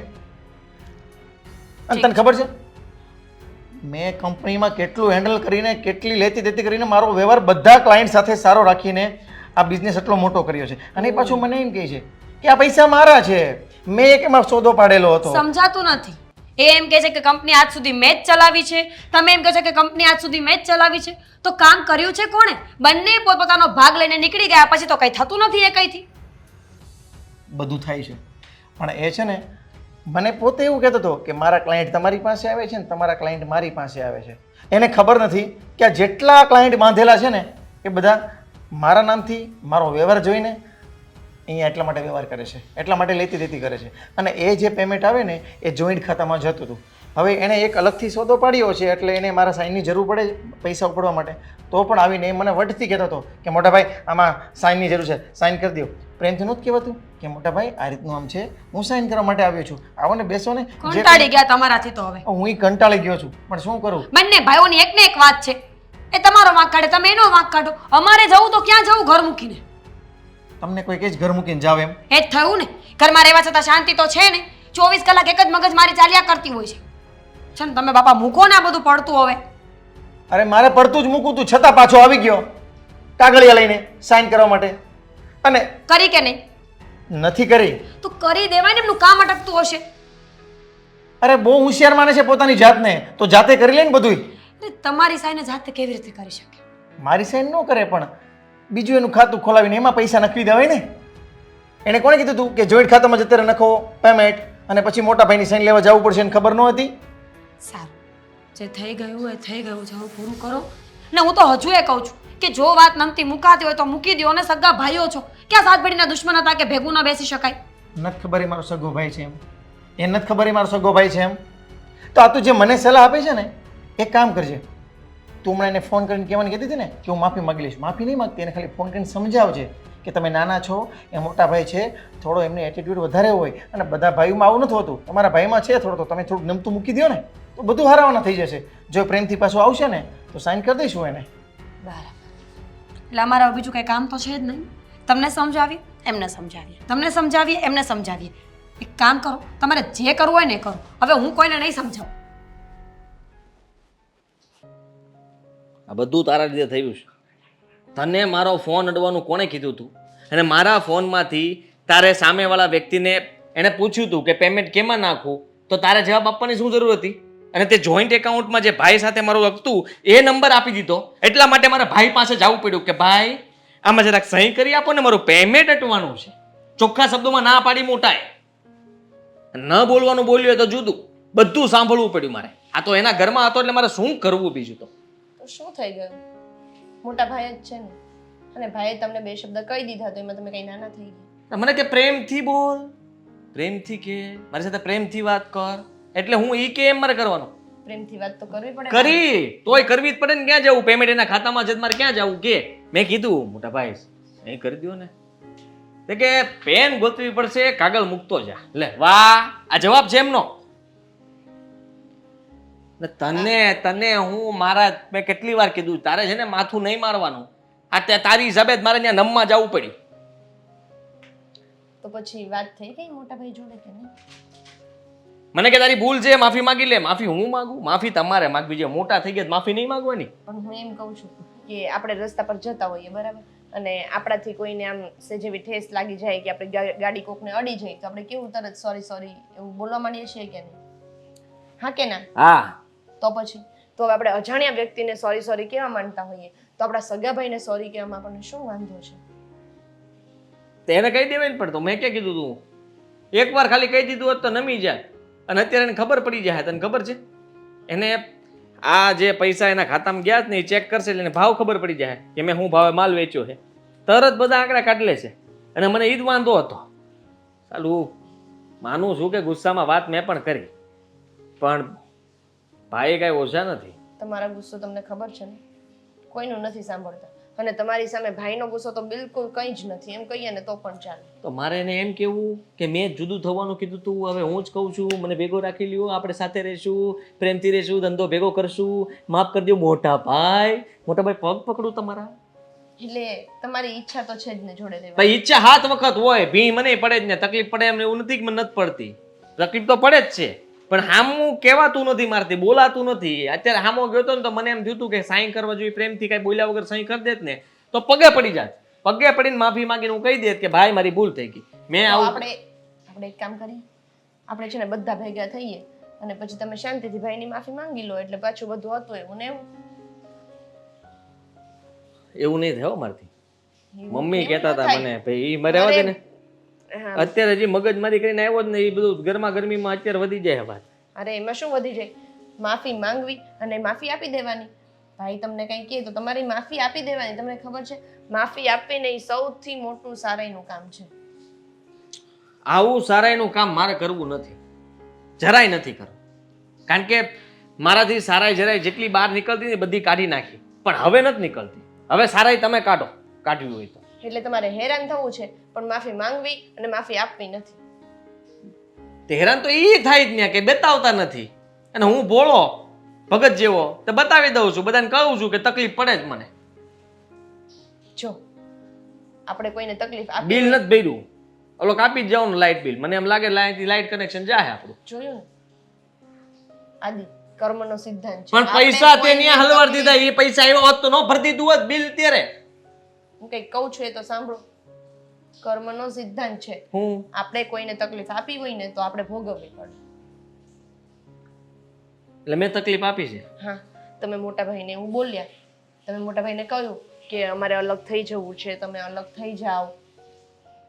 અને તને ખબર છે મેં કંપનીમાં કેટલું હેન્ડલ કરીને, કેટલી લેતી દેતી કરીને, મારો વ્યવહાર બધા ક્લાયન્ટ સાથે સારો રાખીને આ બિઝનેસ એટલો મોટો કર્યો છે. અને એ પાછું મને એમ કહે છે કે આ પૈસા મારા છે, મેં એક એમાં સોદો પાડેલો હતો.
સમજાતું નથી. એ એમ કહે છે કે કંપની આજ સુધી મેં જ ચલાવી છે, તમે એમ કહો છો કે કંપની આજ સુધી મેં જ ચલાવી છે. તો કામ કર્યું છે કોણે? બંને પોતપોતાનો ભાગ લઈને નીકળી ગયા, પછી તો કંઈ થતું નથી એ કંઈથી.
બધું થાય છે પણ એ છે ને મને પોતે એવું કહેતો હતો કે મારા ક્લાયન્ટ તમારી પાસે આવે છે ને તમારા ક્લાયન્ટ મારી પાસે આવે છે. એને ખબર નથી કે આ જેટલા ક્લાયન્ટ બાંધેલા છે ને એ બધા મારા નામથી મારો વ્યવહાર જોઈને અહીંયા એટલા માટે વ્યવહાર કરે છે, એટલા માટે લેતી દેતી કરે છે. અને એ જે પેમેન્ટ આવે ને એ જોઈન્ટ ખાતામાં જતું હતું. હવે એણે એક અલગથી સોદો પાડ્યો છે એટલે એને મારા સાઇનની જરૂર પડે પૈસા ઉપાડવા માટે. તો પણ આવીને એ મને વટથી કહેતો હતો કે મોટા ભાઈ આમાં સાઇનની જરૂર છે, સાઇન કરી દો. પ્રેમથી નહોતું કહેવાતું કે મોટા ભાઈ આ રીતનું આમ છે, હું સાઇન કરવા માટે આવ્યો છું, આવો ને બેસો ને.
કંટાળી ગયા તમારાથી તો હવે.
હું કંટાળી ગયો છું પણ શું કરું?
બંને ભાઈઓની એક ને એક વાત છે, એ તમારો વાંક કાઢે, તમે એનો વાંક કાઢો. અમારે જવું તો ક્યાં જવું ઘર મૂકીને?
તમને કોઈ કે જ ઘર મૂકીને જાવ એમ?
એ જ થયું ને. ઘરમાં રહેવા છતાં શાંતિ તો છે ને. 24 કલાક એક જ મગજ મારી ચાલ્યા કરતી હોય છે. છે ને તમે બાપા મૂકો ને આ બધું પડતું હવે.
અરે મારે પડતું જ મૂકું તું છતાં પાછો આવી ગયો કાગળિયા લઈને સાઇન કરવા માટે. અને
કરી કે નહીં?
નથી કરી.
તો કરી દેવાય ને, એમનું કામ અટકતું હશે.
અરે બહુ હોશિયાર માને છે પોતાની જાતને, તો જાતે કરી લે ને બધુંય.
અરે તમારી સાઈને જાતે કેવી રીતે કરી શકે?
મારી સાઇન ન કરે પણ બીજું એનું ખાતું ખોલાવીને એમાં પૈસા નખવી દેવાય ને. એણે કોણે કીધું હતું કે જોઈન્ટ ખાતામાં જયારે નખો પેમેન્ટ અને પછી મોટા ભાઈની સાઇન લેવા જવું પડશે એને ખબર ન હતી?
સારું, જે થઈ ગયું એ થઈ ગયું છે, હવે પૂરું કરો. ને હું તો હજુ એ કહું છું કે જો વાત નમતી મુકાતી હોય તો મૂકી દો. અને સગા ભાઈઓ છો, ક્યાં સાત પેઢીના દુશ્મન હતા કે ભેગું ન બેસી શકાય?
નથી ખબર એ મારો સગો ભાઈ છે એમ, એ નથી ખબર એ મારો સગો ભાઈ છે એમ. તો આ તું જે મને સલાહ આપે છે ને એક કામ કરજે, તું હમણાં એને ફોન કરીને કહેવાની કહેતી હતી ને કે હું માફી માગી લઈશ. માફી નહીં માગતી, એને ખાલી ફોન કરીને સમજાવજે કે તમે નાના છો, એ મોટા ભાઈ છે, થોડો એમને એટીટ્યુડ વધારે હોય અને બધા ભાઈઓમાં આવું નથી હોતું, તમારા ભાઈમાં છે થોડો, તો તમે થોડું નમતું મૂકી દો ને તો બધું હારાવાના થઈ જશે. જો પ્રેમથી પાછું આવશે ને તો સાઇન કરી દઈશું એને.
બરાબર. એટલે અમારા બીજું કંઈ કામ તો છે જ નહીં. તમને સમજાવીએ, એમને સમજાવીએ, તમને સમજાવીએ, એમને સમજાવીએ. એક કામ કરો, તમારે જે કરવું હોય ને એ કરો. હવે હું કોઈને નહીં સમજાવું.
આ બધું તારા લીધે થયું છે. તને મારો ફોન અડવાનું કોણે કીધું તું? અને મારા ફોનમાંથી તારે સામેવાળા વ્યક્તિને એને પૂછ્યું હતું કે પેમેન્ટ કેમાં નાખવું, તો તારે જવાબ આપવાની શું જરૂર હતી? અને તે જોઈન્ટ એકાઉન્ટમાં જે ભાઈ સાથે મારું હતું એ નંબર આપી દીધો. એટલા માટે મારા ભાઈ પાસે જવું પડ્યું કે ભાઈ આમાં જરાક સહી કરી આપો ને, મારું પેમેન્ટ અટવાનું છે. ચોખ્ખા શબ્દોમાં ના પાડી મોટાએ. ન બોલવાનું બોલ્યું તો જુદું, બધું સાંભળવું પડ્યું મારે. આ તો એના ઘરમાં હતો એટલે મારે શું કરવું બીજું તો.
તો શું થઈ ગયું? મોટા ભાઈ જ છે ને, અને ભાઈએ તમને બે શબ્દ કહી દીધા તો એમાં તમે કઈ નાના થઈ ગયા?
મને કે પ્રેમથી બોલ, પ્રેમથી કે મારી સાથે પ્રેમથી વાત કર, એટલે હું ઈ કે એમ મારે કરવાનું.
પ્રેમથી વાત તો કરવી પડે.
કરી તોય કરવી જ પડે ને. ક્યાં જવું? પેમેન્ટ એના ખાતામાં છે, મારે ક્યાં જવું? કે મેં કીધું મોટા ભાઈ અહીં કરી દો ને. તે કે પેન ગોતવી પડશે, કાગળ મૂકતો જા. લે વાહ, આ જવાબ છે એમનો. ને તને હું મારા મેં કેટલી વાર કીધું તારે છે ને માથું નહીં મારવાનું. આ તારી હિસાબે જ મારે ત્યાં નમવા જવું પડ્યું.
તો પછી વાત થઈ ગઈ મોટા ભાઈ જોડે કે નહીં?
મને કે તારી ભૂલ છે, માફી માંગી લે. માફી હું માંગુ? માફી તમારે માંગવી જોઈએ. મોટા થઈ ગયા માફી નહીં માંગવાની.
પણ હું એમ કહું છું કે આપણે રસ્તા પર જતા હોઈએ બરાબર, અને આપણાથી કોઈને આમ જેવી ઠેસ લાગી જાય કે આપણે ગાડી કોકને અડી જાય તો આપણે કેવું તરત સોરી સોરી એવું બોલવા માંડીએ છીએ કે નહીં? હા કે ના?
હા.
તો પછી તો હવે આપણે અજાણ્યા વ્યક્તિને સોરી સોરી કેવા માંગતા હોઈએ તો આપણા સગા ભાઈને સોરી કહેવામાં આપણને શું વાંધો છે?
એને કહી દેવાય ને. પણ તો મેં ક્યાં કીધું તું? એકવાર ખાલી કહી દીધું હોત તો નમી જાય. અને અત્યારે એને ખબર પડી જાય. તને ખબર છે એને આ જે પૈસા એના ખાતામાં ગયા જ ને એ ચેક કરશે એટલે એને ભાવ ખબર પડી જાય કે મેં હું ભાવે માલ વેચ્યો છે. તરત બધા આંકડા કાઢી લે છે. અને મને એ જ વાંધો હતો. ચાલું માનું છું કે ગુસ્સામાં વાત મેં પણ કરી, પણ ભાઈ કાંઈ ઓછા નથી.
તમારા ગુસ્સો તમને ખબર છે ને, કોઈનું નથી સાંભળતા. અને તમારી સામે ભાઈનો ગુસ્સો તો બિલકુલ કંઈ જ નથી, એમ કહીએ ને તો પણ ચાલે.
તો મારે એને એમ કેવું કે મેં જુદું થવાનું કીધું તું, હવે હું જ કહું છું મને ભેગો રાખી લ્યો, આપણે સાથે રહીશું, પ્રેમથી રહીશું, ધંધો ભેગો કરશું, માફ કરી દો મોટા ભાઈ. મોટા ભાઈ પગ પકડું તમારા.
એટલે તમારી ઈચ્છા તો છે જ ને જોડે રહેવાની.
ભાઈ ઈચ્છા હાથ વખત હોય, ભી મને પડે જ ને, તકલીફ પડે એમ એવું નથી કે મને નથી પડતી. તકલીફ તો પડે જ છે, પણ હામું કહેવાતું નથી મારથી, બોલાતું નથી. અત્યારે હામો ગયો તો ને તો મને એમ થયું હતું કે સાઈન કરવા જોઈએ, પ્રેમથી કાંઈ બોલ્યા વગર સાઈન કરી દેત ને તો પગે પડી જાત. પગે પડીને માફી માંગીને હું કહી દેત કે ભાઈ મારી ભૂલ થઈ ગઈ. મેં
તો
આવું
આપણે એક કામ કરીએ, આપણે છે ને બધા ભેગા થઈએ અને પછી તમે શાંતિથી ભાઈની માફી માંગી લો એટલે પાછું બધું હતું એવું ને એવું.
એવું નહીં થયો મારથી.
એવું
મમ્મી
કેમ
કહેતા
ન
હતા
થાય?
મને ભાઈ ઈ મર્યા હોત ને
હા.
અત્યારે હજી મગજમારી કરીને આવ્યો જ ને એ બધું ગરમા ગરમીમાં અત્યારે વધી જાય વાત.
અરે એમાં શું વધી જાય? માફી માંગવી અને માફી આપી દેવાની. ભાઈ તમને કંઈ કહે તો તમારી માફી આપી દેવાની. તમને ખબર છે માફી આપવીને એ સૌથી મોટું સારાઈનું કામ છે.
આવું સારાઈનું કામ મારે કરવું નથી, જરાય નથી કરવું. કારણ કે મારાથી સારાઈ જરાય જેટલી બહાર નીકળતી ને બધી કાઢી નાખી, પણ હવે નથી નીકળતી. હવે સારાઈ તમે કાઢો, કાઢવી હોય તો.
એટલે તમારે હેરાન થવું છે પણ માફી માંગવી અને માફી આપવી નથી.
તે હેરાન તો એ થાય જ ને કે બતાવતા નથી. અને હું ભોળો ભગત જેવો તો બતાવી દઉં છું, બધાને કહું છું કે તકલીફ પડે જ મને.
જો આપણે કોઈને તકલીફ આપી
બિલ નથી ભર્યું, ઓલો કાપી જ જવાનું લાઇટ બિલ. મને એમ લાગે લાઇટ કનેક્શન જાય આપણું.
જોયું ને આદિ કર્મનો સિદ્ધાંત છે.
પણ પૈસા તે ન્યા હલવાડ દીધા. એ પૈસા આવ્યા હોત તો ન ભરતી તું હોત બિલ ત્યારે.
હું કંઈક કહું છું એ તો સાંભળો. કર્મનો સિદ્ધાંત છે.
હું
આપણે કોઈને તકલીફ આપી હોય ને તો આપણે ભોગવવી પડે.
એટલે મેં તકલીફ આપી છે.
હા, તમે મોટા ભાઈને એવું બોલ્યા, તમે મોટા ભાઈને કહ્યું કે અમારે અલગ થઈ જવું છે, તમે અલગ થઈ જાઓ.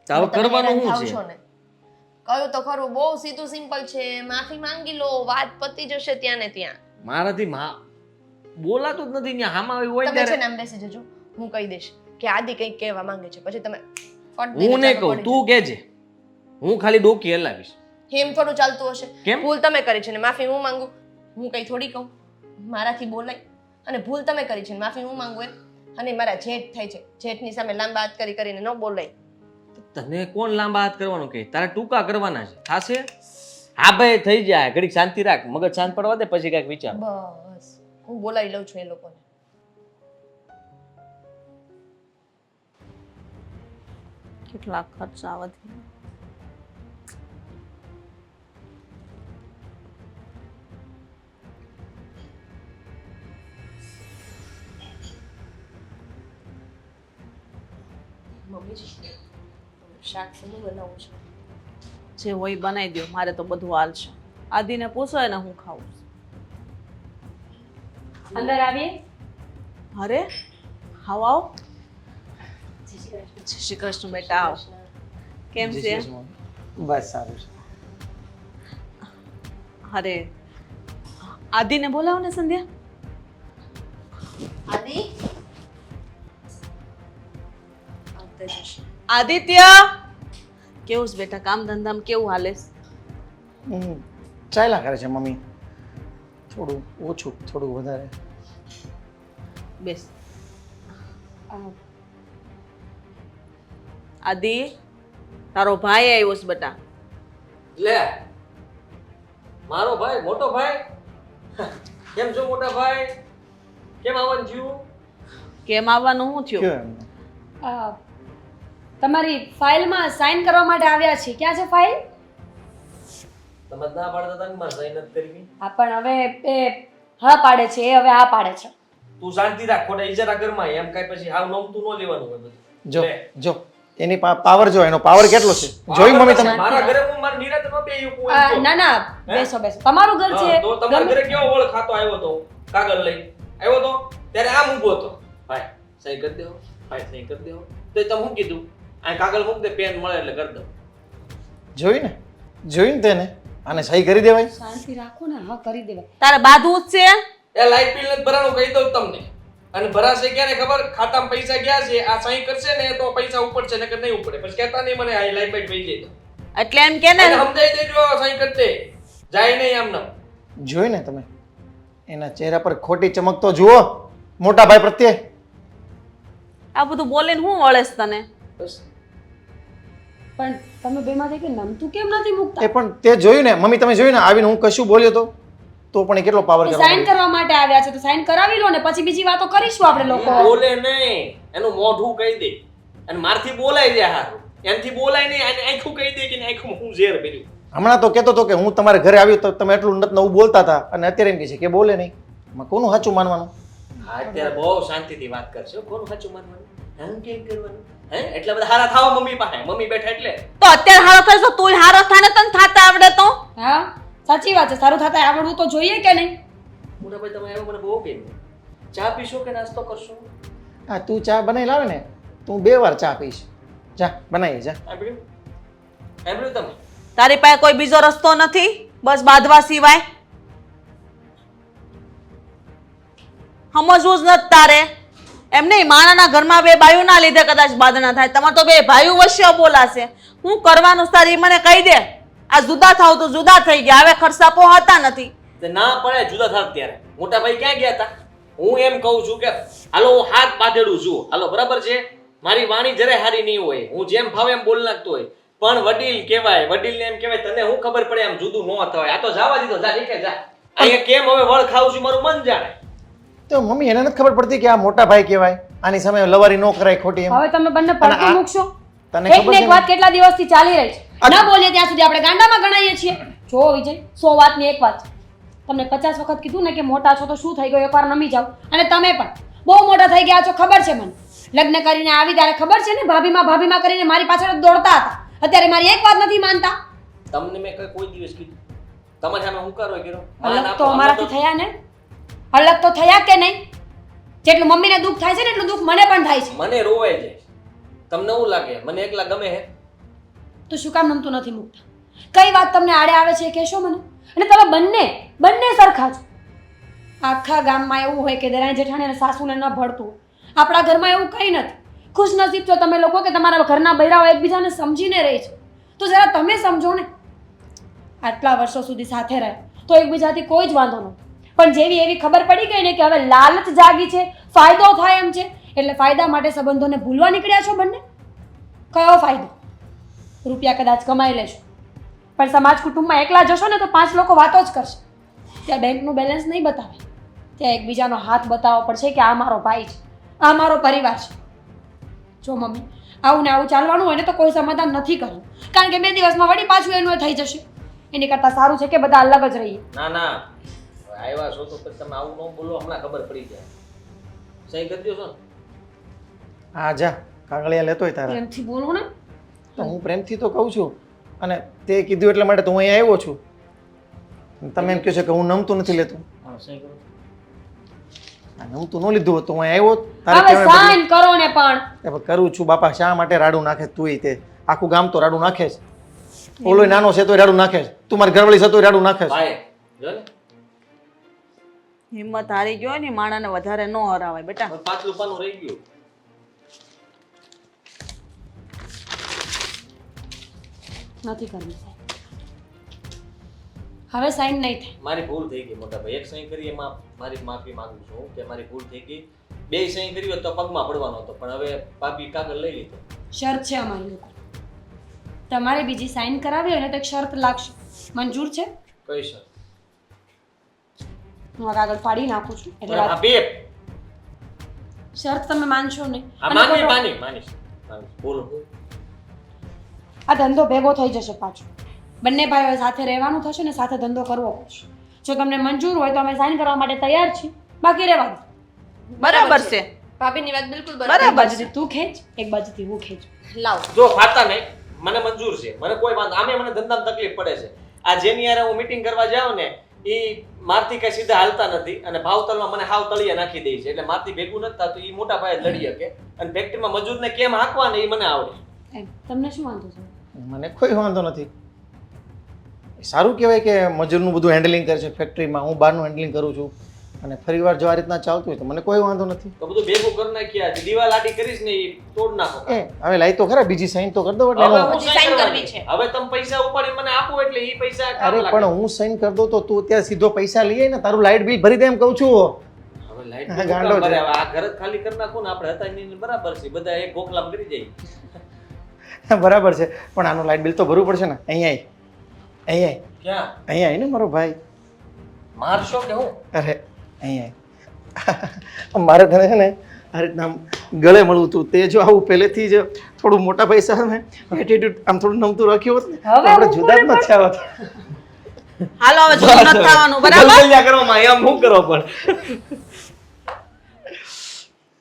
તો હવે
તમે
કરવાનું
હેરાન થાવ
શું
છો
છે?
ને. કહ્યું તો ખરું, બહુ સીધું સિમ્પલ છે. માફી માંગી લો, વાત પતી જશે ત્યાં ને ત્યાં.
મારાથી બોલાતું જ નથી. ત્યાં હામાં આવી હોય
તમે છે
ત્યારે
ને આમ બેસી જજો, હું કહી દઈશ કે આદિ કંઈક કહેવા માંગે છે, પછી તમે ફટ
હું
દઈને
નહીં
ચાલો
કહું,
પડી
તું કહેજે. હું ખાલી ડોકી હલાવીશ.
જાઓ. એમ થોડું ચાલતું હશે.
કેમ?
ભૂલ તમે કરી છે ને માફી હું માંગુ? હું કઈ થોડી કહું? મારાથી બોલાય. અને ભૂલ તમે કરી છે ને માફી હું માંગુ એમ? અને મારા જેઠ થાય છે, જેઠની સામે લાંબા હાથ કરીને ન બોલાય.
તને કોણ લાંબા હાથ કરવાનું કહે? તારે ટૂંકા કરવાના છે. થાશે? હા ભાઈ થઈ જાય, ઘડીક શાંતિ રાખ, મગજ શાંત પડવા દે, પછી કાંઈક વિચાર.
બસ હું બોલાવી લઉં છું એ લોકોને.
કેટલા ખર્ચા વધી
મમ્મીજી શાક શું બનાવું છું?
જે હોય ઈ બનાવી દો, મારે તો બધું હાલશે. આદિને પૂછો એને હું ખાવું.
અંદર આવીએ.
અરે આવો આવો. જય શ્રી કૃષ્ણ બેટા, આવો. કેમ
જય
છે?
શ્રી કૃષ્ણ. બસ સારું છે.
અરે આદિને બોલાવો ને સંધ્યા.
આદિ આવતા જશે.
આદિત્ય, કેવું છે બેટા? કામ ધંધામાં કેવું હાલે છે?
ચાલ્યા કરે છે મમ્મી, થોડું ઓછું થોડું વધારે.
બેસ. આદિ, તારો ભાઈ આવ્યો છે બેટા.
લે મારો ભાઈ, મોટો ભાઈ. કેમ છો મોટા ભાઈ? કેમ આવવાનું થયું?
કેમ આવવાનું શું થયું?
કયો એમને?
તમારી ફાઇલમાં સાઇન કરવા માટે આવ્યા છે. ક્યાં છે ફાઇલ?
તમે ના પાડતા હતા કે મારે સહી નથી કરવી.
હા, પણ હવે એ હા પાડે છે, એ હવે હા પાડે છે.
તું શાંતિ રાખ, ખોટા ઈજારા ઘરમાં એમ કાંઈ પછી હાવ નમતું ન લેવાનું હોય બધું.
જો
લે.
જો એની પાવર જો, એનો પાવર કેટલો છે જોઈ મમ્મી તમે?
મારા ઘરે હું મારા નિરાંતે ન બેહ્યો કોઈ તો.
ના ના, બેસો બેસો. તમારું ઘર છે.
હા, તો તમારા ઘરે કેવો વળ ખાતો આવ્યો તો કાગળ લઈ આવ્યો તો ત્યારે આમ ઊભો હતો. ભાઈ સહી કરી દેવો, ભાઈ સહી કરી દેવો. તો તમે શું કીધું? આ કાગળ મૂક દે, પેન મળે એટલે કરી દઉં.
જોઈને તેને આને સહી કરી દેવાય.
શાંતિ રાખો ને. હા, કરી દેવાય.
તારે બાધું જ છે?
એ લાઈટ બિલ નથી ભરાનું કહી દઉં તમને. અને ભરાશે ક્યારે ખબર? ખાતામાં પૈસા ગયા છે, આ સહી કરશે ને તો પૈસા ઉપડશે નકર નહીં ઉપડે. પછી કહેતા નહીં મને આ લાઈટ બાઈટ વહી જાય તો.
એટલે એમ કે ને
એને સમજાઈ દેજો સહી કરી દે. જાય નહીં આમ નામ.
જોઈને તમે એના ચહેરા પર ખોટી ચમક તો જુઓ મોટા ભાઈ પ્રત્યે.
આ બધું બોલીને હું વળેસ તને?
બસ
પણ તમે બેમાંથી કે નમતું કેમ નથી મૂકતા?
એ પણ તે જોયું ને મમ્મી, તમે જોયું ને આવીને હું કશું બોલ્યો તો પણ એ કેટલો પાવર
સાઇન કરવા માટે આવ્યા છે તો સાઇન કરાવી લો ને, પછી બીજી વાતો કરીશું આપણે લોકો.
બોલે નહીં, એનું મોઢું કહી દે. અને મારથી બોલાય જાય હારું. એનથી બોલાય નહીં, અને આંખું કહી દે કે આંખું હું ઝેર ભર્યું.
હમણાં તો કહેતો હતો કે હું તમારા ઘરે આવ્યો તો તમે એટલું નવું બોલતા હતા, અને અત્યારે એમ કહે છે કે બોલે નહીં. એમાં કોનું સાચું માનવાનું?
હા, અત્યારે બહુ શાંતિથી વાત કરશે. કોનું સાચું માનવાનું? આમ કેમ કરવાનું? હે એટલા બધા હારા થાવ મમ્મી પાસે. મમ્મી બેઠા એટલે
તો અત્યારે હારો થઈશ તો તું હારો થાય ને તને થાતા આવડે તો?
હા, સાચી વાત છે. સારું થતા આવડવું તો જોઈએ કે નહીં?
મોટા ભાઈ તમે આવ્યો મને બહુ ગમ્યું. ચા પીશો કે નાસ્તો કરશો?
હા, તું ચા બનાવી લાવે ને, તું 2 વાર ચા પીશ. જા બનાવી જા.
સાંભળ્યું તમે?
તારી પાસે કોઈ બીજો રસ્તો નથી બસ બાંધવા સિવાય? સમજવું જ નથી તારે? એમ નહીં, માણાના ઘરમાં 2 બાયુના લીધે કદાચ બાંધણા થાય. તમારે તો 2 ભાઈઓ વચ્ચે બોલાશે. હું કરવાનું તારી મને કહી દે. આ જુદા થાવ તો જુદા થઈ ગયા, હવે ખર્ચા પોહાતા નથી.
તે ના પડે જુદા થાત ત્યારે. મોટા ભાઈ ક્યાં ગયા હતા? હું એમ કહું છું કે હાલો હું હાથ બાંધેડું છું. હાલો બરાબર છે, મારી વાણી જરાય હારી નહીં હોય, હું જેમ ફાવે એમ બોલ નાખતો હોય, પણ વડીલ કહેવાય. વડીલને એમ કહેવાય તને હું ખબર પડે આમ જુદું ન થવાય. આ તો જવા દીધો, જા નીકળે જા. અહીંયા કેમ હવે વળ ખાવું છું મારું મન જાણે.
તો મમ્મી એને નથી ખબર પડતી કે આ મોટા ભાઈ કહેવાય, આની સામે લવારી ન કરાય ખોટી એમ.
હવે તમે બંને પડતું મૂકશો.
તને
એક
ખબર
ને
છે
એક
ને?
વાત કેટલા દિવસથી ચાલી રહી છે. ન બોલીએ ત્યાં સુધી આપણે ગાંડામાં ગણાઈએ છીએ. જો વિજય, 100 વાતની એક વાત છે. તમને 50 વખત કીધું ને કે મોટા છો તો શું થઈ ગયું, એકવાર નમી જાઓ. અને તમે પણ બહુ મોટા થઈ ગયા છો, ખબર છે મને. લગ્ન કરીને આવી ત્યારે ખબર છે ને, ભાભીમાં કરીને મારી પાછળ દોડતા હતા. અત્યારે મારી એક વાત નથી માનતા.
તમને મેં કોઈ દિવસ કીધું તમારે સામે હું કરો કર્યો?
અલગ તો અમારાથી થયા ને? અલગ તો થયા કે નહીં? જેટલું મમ્મીને દુઃખ થાય છે ને એટલું દુઃખ મને પણ થાય છે.
મને રોવાય જાય. તમને એવું લાગે મને એકલા ગમે હે?
તો શું કામ નમતું નથી મૂકતા? કઈ વાત તમને આડે આવે છે એ કહેશો મને. અને તમે બંને સરખા છો. આખા ગામમાં એવું હોય કે દેરાણી જેઠાણી અને સાસુને ન ભળતું હોય. આપણા ઘરમાં એવું કંઈ નથી. ખુશનસીબ છો તમે લોકો કે તમારા ઘરના બૈરાઓ એકબીજાને સમજીને રહે છે. તો જરા તમે સમજો ને. આટલા વર્ષો સુધી સાથે રહે તો એકબીજાથી કોઈ જ વાંધો નહોતો. પણ જેવી એવી ખબર પડી ગઈ ને કે હવે લાલચ જાગી છે, ફાયદો થાય એમ છે, એટલે ફાયદા માટે સંબંધોને ભૂલવા નીકળ્યા છો બંને. કયો ફાયદો? રૂપિયા કદાચ કમાઈ લેશો, પણ સમાજ કુટુંબમાં એકલા જશો ને તો 5 લોકો વાતો જ કરશે. ત્યાં બેંકનું બેલેન્સ નહીં બતાવે, ત્યાં એકબીજાનો હાથ બતાવવો પડશે કે આ મારો ભાઈ છે, આ મારો પરિવાર છે. જો મમ્મી, આવું ને આવું ચાલવાનું હોય ને તો કોઈ સમાધાન નથી કરવું, કારણ કે 2 દિવસમાં વળી પાછું એનું થઈ જશે. એની કરતાં સારું છે કે બધા અલગ જ રહીએ.
ના ના, આવ્યા છો તો પછી તમે આવું ન બોલો, હમણાં ખબર પડી જાય. સહી કરી દો છો ને?
હા જા, કાગળિયા લેતોય તારા.
પ્રેમથી બોલો ને.
તો હું પ્રેમથી તો કહું છું અને તે કીધું એટલા માટે તો હું અહીંયા આવ્યો છું. તમે એમ કહો છો કે હું નમતું નથી લેતું. આ નમતું ન લીધું હોત તો હું અહીંયા આવ્યો. તારે
હવે
કહેવાય બધું.
સાઈન કરો ને પણ
એ પણ કરું છું બાપા. શા માટે રાડું નાખે તુંય તે? આખું ગામ તો રાડું નાખે છે. ઓલો નાનો છે તોય રાડું નાખે છે. તું મારી ઘરવાળી છે તોય રાડું નાખે છે.
ભાઈ જો ને
હિંમત હારી ગયો ને માણાને વધારે ન હરાવાય બેટા.
હવે પાછલું પાનું રહી ગયું.
નથી કરવી સાઈન. હવે સાઈન નહીં થાય.
મારી ભૂલ થઈ ગઈ મોટા ભાઈ. એક સહી કરી એમાં મારી માફી માંગુ છું કે મારી ભૂલ થઈ ગઈ. બે સહી કરી હોત તો પગમાં પડવાનો હતો, પણ હવે ભાભી કાગળ લઈ લીધો.
શરત છે અમારી લોકો. તમારે બીજી સાઈન કરાવી હોય ને તો એક શરત લાગશે. મંજૂર છે?
કઈ સર?
હું આ કાગળ ફાડી નાખું છું એટલે
આ બે
શરત તમે માનશો નહીં.
આ
અને
માની
ખોટો-
માની માનીશ. બોલો.
આ ધંધો ભેગો થઈ જશે પાછો. બંને ભાઈઓ સાથે રહેવાનું થશે ને સાથે ધંધો કરવો પડશે. જો તમને મંજૂર હોય તો અમે સાઈન કરવા માટે તૈયાર છીએ, બાકી રહેવા દો.
બરાબર છે.
ભાભીની વાત બિલકુલ
એક
બરાબર
બાજુથી તું ખેંચ, એક બાજુથી હું ખેંચ.
લાવ
જો ફાતા નહીં, મને મંજૂર છે. મને કોઈ વાંધો. આમે મને ધંધામાં તકલીફ પડે છે. આ જેની યારે હું મીટિંગ કરવા જાઉં ને એ મારથી કઈ સીધા હાલતા નથી અને ભાવતલમાં મને હાવ તળિયે નાખી દે છે. એટલે મારથી ભેગું નથી થતું. એ મોટા ભાઈ લડી શકે અને ફેક્ટરીમાં મજૂરને કેમ હાંકવા ને એ મને આવડે.
એમ તમને શું વાંધો છે?
મને કોઈ વાંધો નથી. સારું કહેવાય કે મજૂરનું બધું હેન્ડલિંગ કરે છે ફેક્ટરીમાં. હું બહારનું હેન્ડલિંગ કરું છું અને ફરીવાર જો આ રીતના ચાલતું હોય તો મને કોઈ વાંધો નથી.
તો બધું ભેગું કરી નાખ્યા. જે દિવાલ આડી કરીશ ને એ તોડ નાખો.
એ હવે લાઈ તો ખરા બીજી સાઈન તો કરી દો એટલે
હવે
એનો-
હું
બધી
sign
sign
કરવાની
કરવી છે.
હવે તમે પૈસા ઉપાડી મને આપો એટલે એ પૈસા કામ
અરે
લાગે.
પણ હું સાઈન કરી દઉં તો તું ત્યાં સીધો પૈસા લઈ આય ને તારું લાઇટ બિલ ભરી દે એમ કહું છું.
હવે લાઈટ
હા, ગાંડો છે.
હવે આ ઘર જ ખાલી કરી નાખું ને આપણે હતા એની બરાબર છે. બધા એક ગોખલામ કરી જાય.
બરાબર છે પણ આનું લાઇટ બિલ તો ભરવું પડશે ને. અહીંયા આય
ક્યાં
અહીંયા આય ને મારો ભાઈ.
મારશો કે હું?
અરે અહીંયા આય. મારે તને છે ને આ રીતના આમ ગળે મળવું હતું. તે જો આવું પહેલેથી જ થોડું મોટા પૈસા ને એટીટ્યુડ આમ થોડું નમતું રાખ્યું હોત ને તો
હવે
આપણે
હું
જુદા જ નથી થયા હોત.
હાલો હવે જૂઠું નથી થવાનું બરાબર.
ગલગલિયા કરવામાં આમ શું કરો પણ